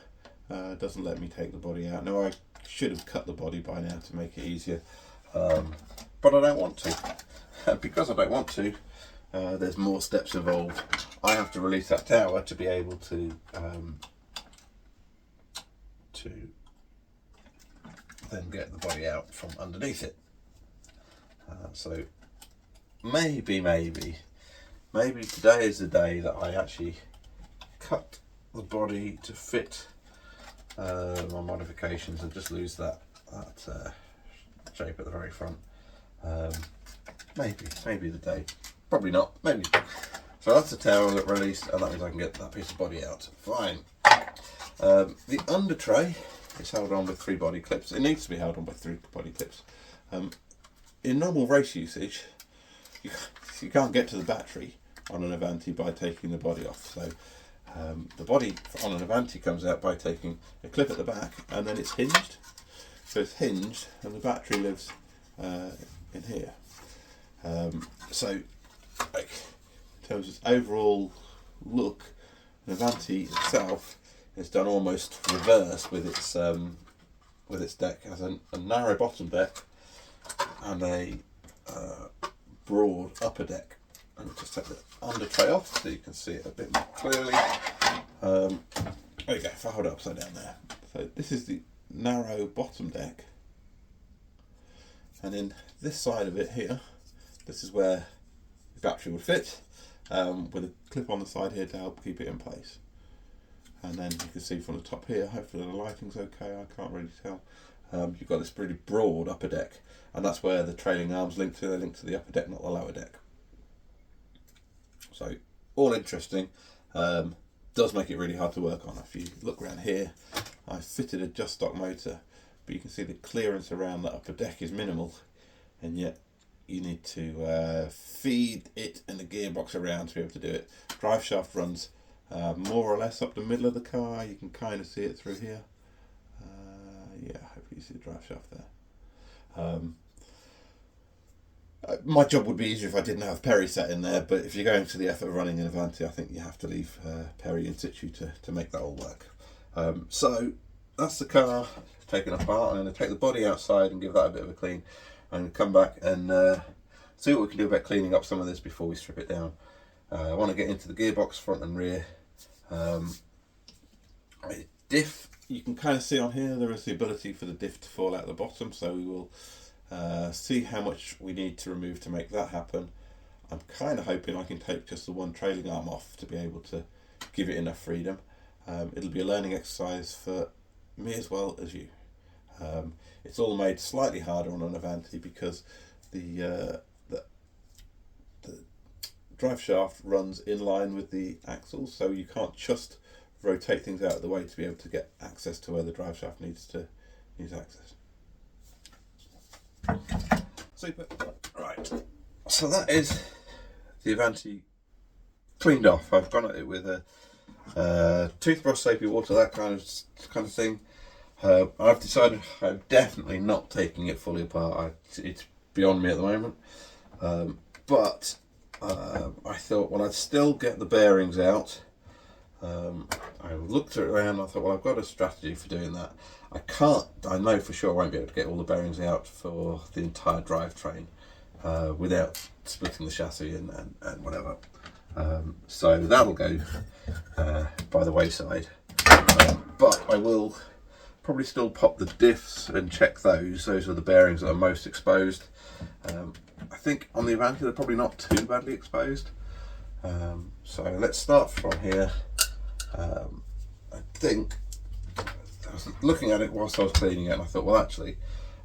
doesn't let me take the body out. Now I should have cut the body by now to make it easier, but I don't want to. And because I don't want to, there's more steps involved. I have to release that tower to be able to then get the body out from underneath it. So maybe today is the day that I actually cut the body to fit my modifications and just lose that shape at the very front. Maybe the day, probably not, maybe. So that's the tower that released, and that means I can get that piece of body out. Fine. The under tray is held on with 3 body clips. It needs to be held on by 3 body clips. In normal race usage, you can't get to the battery on an Avante by taking the body off. So the body on an Avante comes out by taking a clip at the back, and then it's hinged. So it's hinged, and the battery lives in here. So, like, in terms of overall look, an Avante itself is done almost reverse with its deck. It has a narrow bottom deck and a broad upper deck. And we'll just take the under tray off so you can see it a bit more clearly. There you go, if I hold it upside down there. So this is the narrow bottom deck, and in this side of it here, this is where the battery would fit, with a clip on the side here to help keep it in place. And then you can see from the top here, hopefully the lighting's okay, I can't really tell, you've got this pretty broad upper deck, and that's where the trailing arms link to. They link to the upper deck, not the lower deck. So all interesting. Does make it really hard to work on. If you look around here, I fitted a just stock motor, but you can see the clearance around that upper deck is minimal, and yet you need to feed it and the gearbox around to be able to do it. Drive shaft runs more or less up the middle of the car. You can kind of see it through here. Yeah, hopefully you see the drive shaft there. My job would be easier if I didn't have Perry set in there, but if you're going to the effort of running an Avante, I think you have to leave Perry in situ to make that all work. So that's the car taken apart. I'm going to take the body outside and give that a bit of a clean. I'm going to come back and see what we can do about cleaning up some of this before we strip it down. I want to get into the gearbox front and rear. Diff, you can kind of see on here there is the ability for the diff to fall out the bottom, so we will see how much we need to remove to make that happen. I'm kind of hoping I can take just the one trailing arm off to be able to give it enough freedom. It'll be a learning exercise for me as well as you. It's all made slightly harder on an Avante because the drive shaft runs in line with the axles, so you can't just rotate things out of the way to be able to get access to where the drive shaft needs access. Super. Right. So that is the Avante cleaned off. I've gone at it with a toothbrush, soapy water, that kind of thing. I've decided I'm definitely not taking it fully apart. It's beyond me at the moment. But I thought, well, I'd still get the bearings out. I looked around, I thought, well, I've got a strategy for doing that. I know for sure I won't be able to get all the bearings out for the entire drivetrain without splitting the chassis and whatever. So that'll go by the wayside. But I will probably still pop the diffs and check those. Those are the bearings that are most exposed. I think on the Avante they're probably not too badly exposed. So let's start from here. I think I was looking at it whilst I was cleaning it, and I thought, well, actually,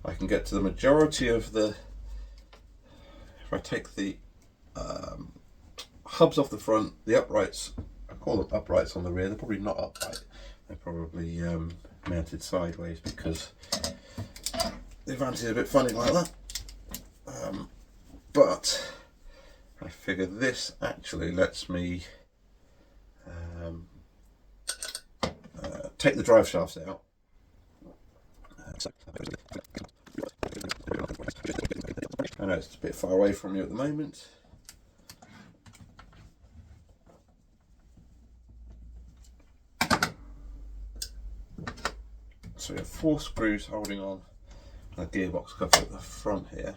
I can get to the majority of the. If I take the hubs off the front, the uprights, I call them uprights on the rear. They're probably not upright. They're probably mounted sideways because the Avante is a bit funny like that. But I figure this actually lets me take the drive shafts out. I know it's a bit far away from you at the moment. So we have 4 screws holding on a gearbox cover at the front here.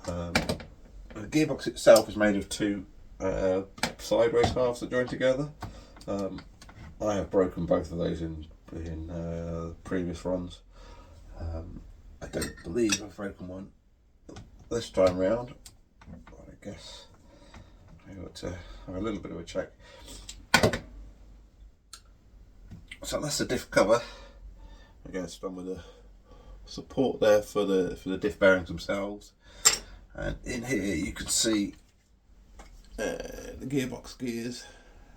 The gearbox itself is made of 2 sideways halves that join together. I have broken both of those in previous runs. I don't believe I've broken one this time round, but I guess I got to have a little bit of a check. So that's the diff cover. Again, it's done with a support there for the diff bearings themselves, and in here you can see the gearbox gears.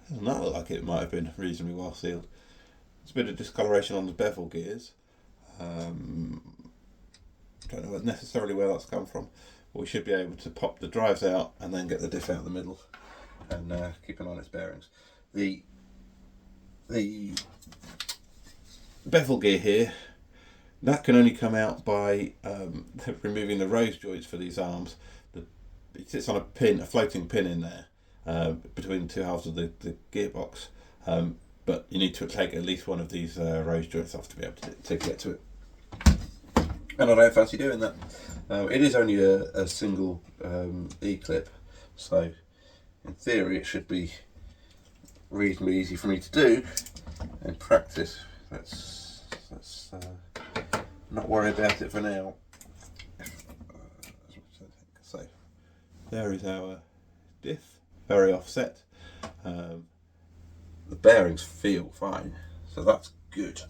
Doesn't that look like it might have been reasonably well sealed? There's a bit of discoloration on the bevel gears. Don't know necessarily where that's come from, but we should be able to pop the drives out and then get the diff out of the middle and keep an eye on its bearings. The bevel gear here, that can only come out by removing the rose joints for these arms. It sits on a pin, a floating pin in there between the 2 halves of the gearbox, but you need to take at least one of these rose joints off to be able to get to it. And I don't fancy doing that. It is only a single E-clip, so in theory it should be reasonably easy for me to do. In practice, let's not worry about it for now. So there is our diff, very offset. The bearings feel fine, so that's good.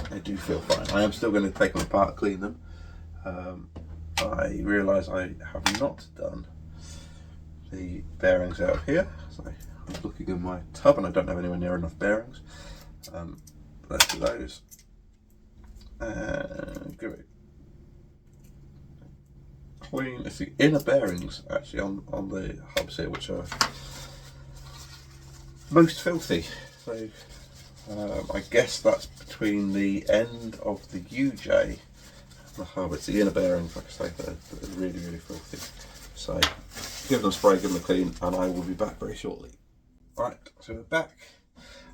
They do feel fine. I am still going to take them apart, clean them. I realise I have not done the bearings out here, so I'm looking in my tub and I don't have anywhere near enough bearings. Let's do those. Give it clean. It's the inner bearings actually on the hubs here which are most filthy. So I guess that's between the end of the UJ and the hub. It's the inner bearings, like I say, they're really, really filthy. So give them a spray, give them a clean, and I will be back very shortly. Right, so we're back.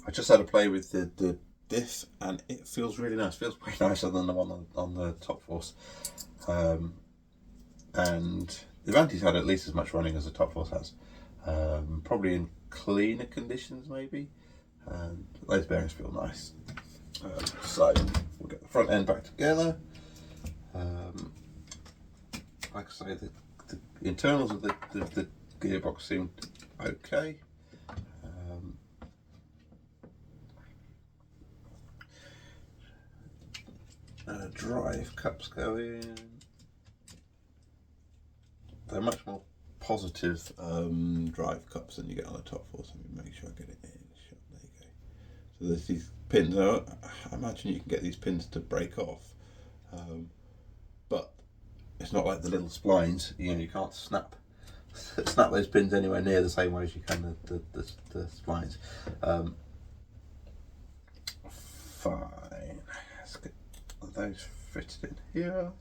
I just had a play with the diff, and it feels really nice. It feels way nicer than the one on the Top Force. And the Avante's had at least as much running as the Top Force has. Probably in cleaner conditions, maybe. And those bearings feel nice. So we'll get the front end back together. Like I say, the internals of the gearbox seem okay. Drive cups go in. They're much more positive drive cups than you get on the Top Force. Let me make sure I get it in. There you go. So there's these pins. Now, I imagine you can get these pins to break off, but it's not like the little splines. You can't snap those pins anywhere near the same way as you can the splines. Fine. Let's get those fitted in here.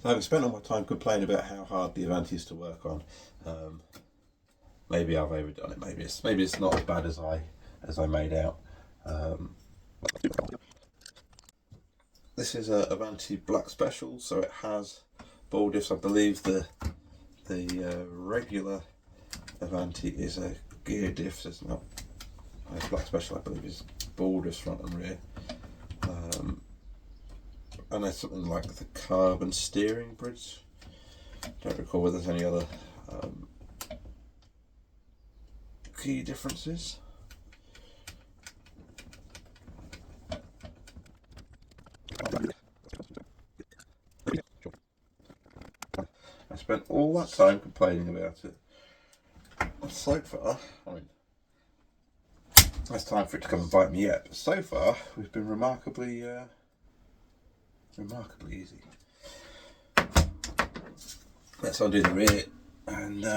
So having spent all my time complaining about how hard the Avante is to work on, maybe I've overdone it. Maybe it's not as bad as I made out. This is a Avante Black Special, so it has ball diffs. I believe the the regular Avante is a gear diff, so it's not a black special, I believe, is borders front and rear. And there's something like the carbon steering bridge. Don't recall whether there's any other key differences. I spent all that time complaining about it. And so far, I mean, it's time for it to come and bite me yet, but so far we've been remarkably easy. Let's undo the rear and do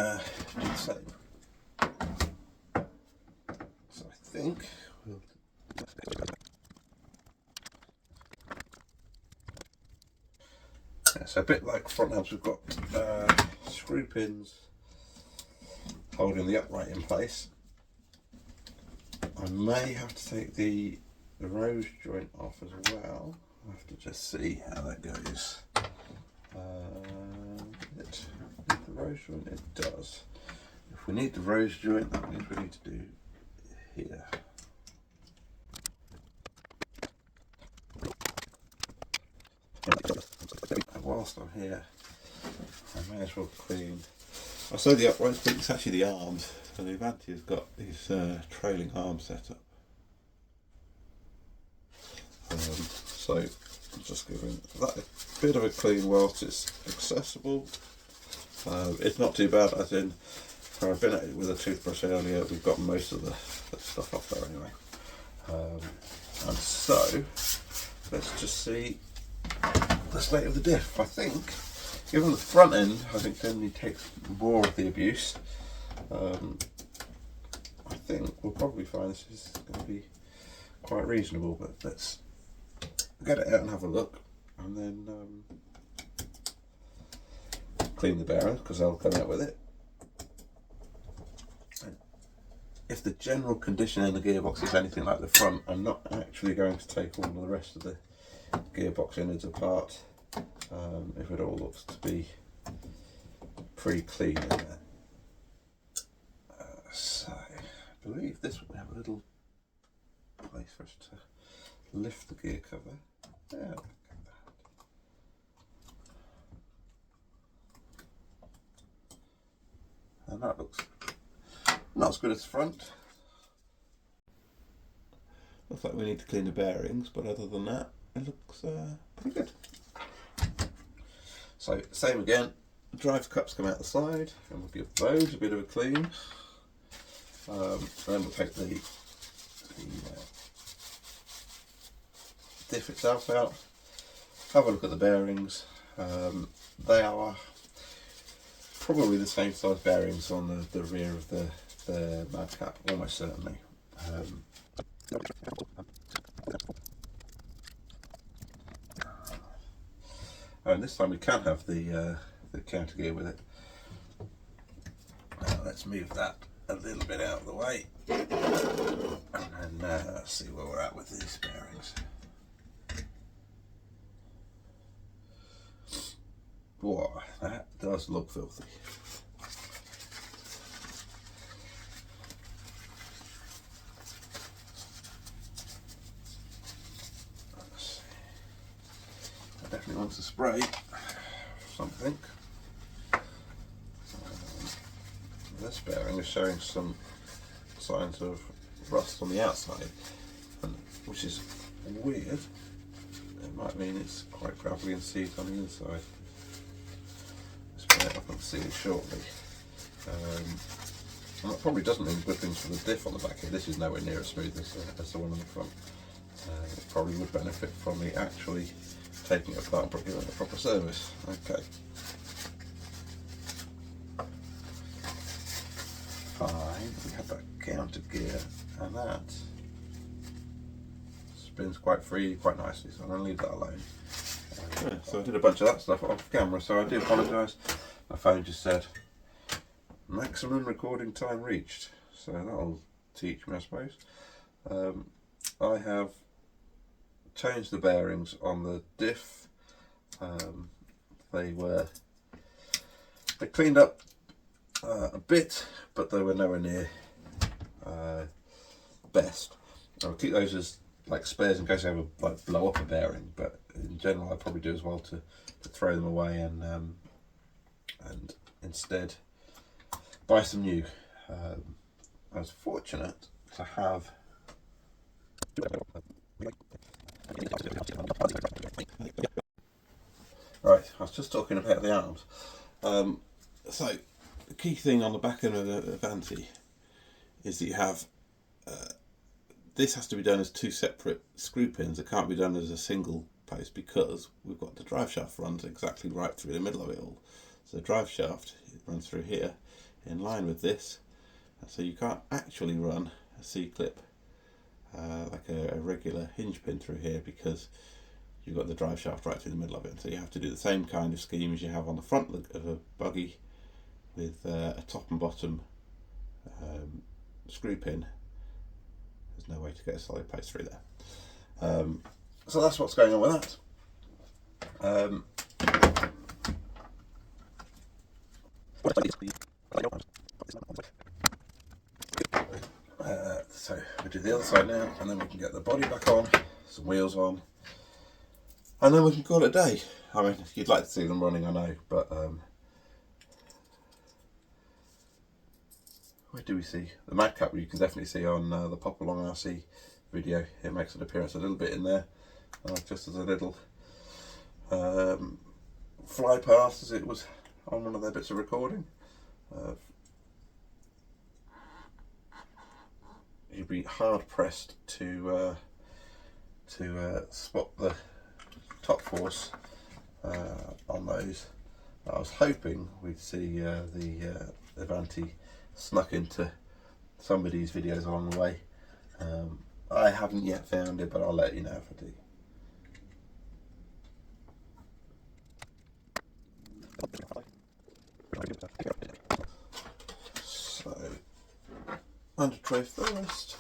the same. So I think we'll. Yeah, so a bit like front hubs, we've got screw pins holding the upright in place. I may have to take the rose joint off as well. I have to just see how that goes. It need the rose joint? It does. If we need the rose joint, that means we need to do here. And whilst I'm here, I may as well clean. I say the uprights, but it's actually the arms. So the Avante has got these trailing arm set up. So I'm just giving that a bit of a clean whilst it's accessible. It's not too bad, as in, I've been at it with a toothbrush earlier, we've got most of the stuff off there anyway. And so, let's just see the state of the diff. I think, given the front end, I think generally takes more of the abuse. I think we'll probably find this is going to be quite reasonable, but let's get it out and have a look, and then clean the bearings because they'll come out with it. And if the general condition in the gearbox is anything like the front, I'm not actually going to take all of the rest of the gearbox innards apart if it all looks to be pretty clean in there. So I believe this will have a little place for us to lift the gear cover. Yeah, look at that. And that looks not as good as the front. Looks like we need to clean the bearings, but other than that, it looks pretty good. So same again, drive cups come out the side, and we'll give those a bit of a clean. And then we'll take the diff itself out, have a look at the bearings. They are probably the same size bearings on the rear of the Madcap, almost certainly. And this time we can have the counter gear with it. Now let's move that a little bit out of the way, and then see where we're at with these bearings. Boy, that does look filthy. Let's see. I definitely want to spray something. This bearing is showing some signs of rust on the outside, which is weird. It might mean it's quite gravelly and seized on the inside. Let's put it up and see it shortly. And that probably doesn't mean good things for the diff on the back here. This is nowhere near as smooth as the one on the front. It probably would benefit from me actually taking it apart and giving it a proper service. Okay. Fine, we have that counter gear, and that spins quite freely, quite nicely, so I'm going to leave that alone. Yeah, so I did a bunch of that stuff off camera, so I do apologise. My phone just said maximum recording time reached, so that'll teach me, I suppose. I have changed the bearings on the diff. They were They cleaned up a bit, but they were nowhere near best. I'll keep those as like spares in case I ever like blow up a bearing, but in general I'd probably do as well to throw them away and instead buy some new. I was fortunate to have right, I was just talking about the arms. So the key thing on the back end of the Avante is that you have this has to be done as two separate screw pins. It can't be done as a single post because we've got the drive shaft runs exactly right through the middle of it all. So the drive shaft runs through here in line with this, and so you can't actually run a C-clip like a regular hinge pin through here because you've got the drive shaft right through the middle of it. So you have to do the same kind of scheme as you have on the front of a buggy with a top and bottom screw pin. There's no way to get a solid post through there. So that's what's going on with that. So we do the other side now, and then we can get the body back on, some wheels on, and then we can call it a day. I mean, you'd like to see them running, I know, but where do we see the Madcap? You can definitely see on the Pop Along RC video. It makes an appearance a little bit in there, just as a little fly past as it was on one of their bits of recording. You'd be hard pressed to spot the top force on those. I was hoping we'd see the Avante snuck into somebody's videos along the way. I haven't yet found it, but I'll let you know if I do. So, under tray first.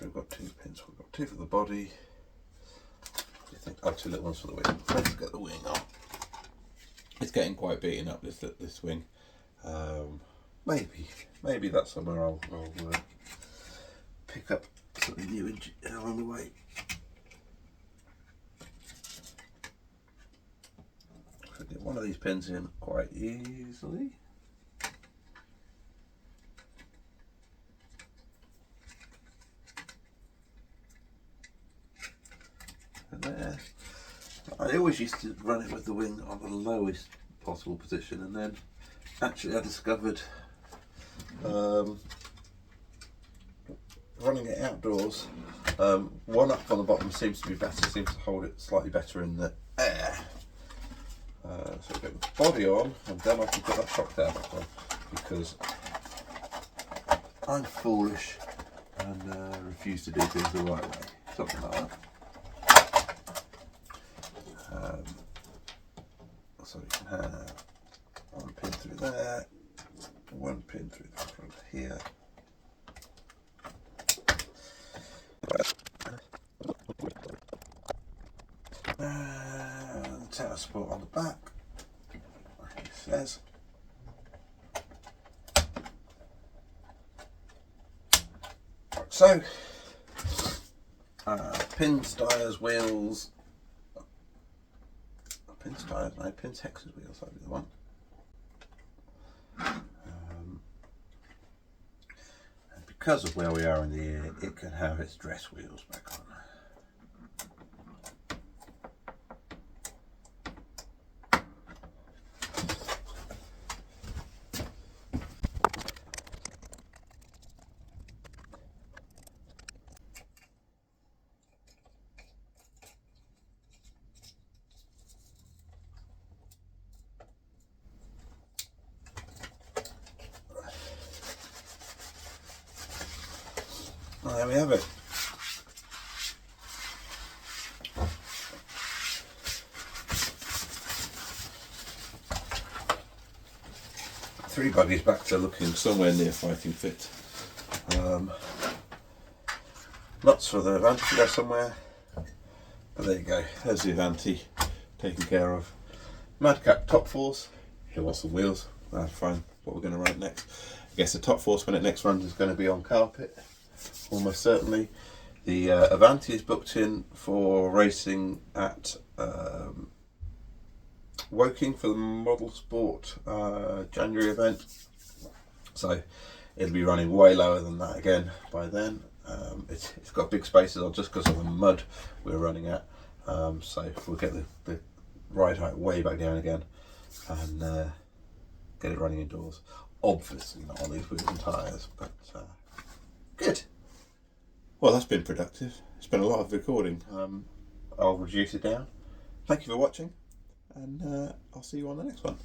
We've got two pins. We've got two for the body. What do you think? Oh, two little ones for the wing. Let's get the wing on. It's getting quite beaten up, this wing. Maybe that's somewhere I'll pick up something new along the way. I could get one of these pins in quite easily. There. I always used to run it with the wing on the lowest possible position, and then actually I discovered running it outdoors, one up on the bottom seems to be better, seems to hold it slightly better in the air. So get the body on, and then I can put that shock tower back on, because I'm foolish and refuse to do things the right way, something like that. So you can have one pin through there, one pin through the front here. And the tower support on the back, like it says. So, pins, tyres, wheels. Pins, tyres, no, pins, hexes, wheels, that'd be the one. And because of where we are in the year, it can have its dress wheels back on. Well, there we have it. Three buggies back to looking somewhere near fighting fit. Nuts for the Avante there somewhere. But there you go, there's the Avante taken care of. Madcap Top Force, here wants some wheels, that's fine. What we're going to run next. I guess the Top Force when it next runs is going to be on carpet, almost certainly. The Avante is booked in for racing at Woking for the Model Sport January event, so it'll be running way lower than that again by then. It's got big spaces on just because of the mud we're running at, so we'll get the ride height way back down again and get it running indoors. Obviously not on these wheels and tyres, but good. Well, that's been productive. It's been a lot of recording. I'll reduce it down. Thank you for watching, and I'll see you on the next one.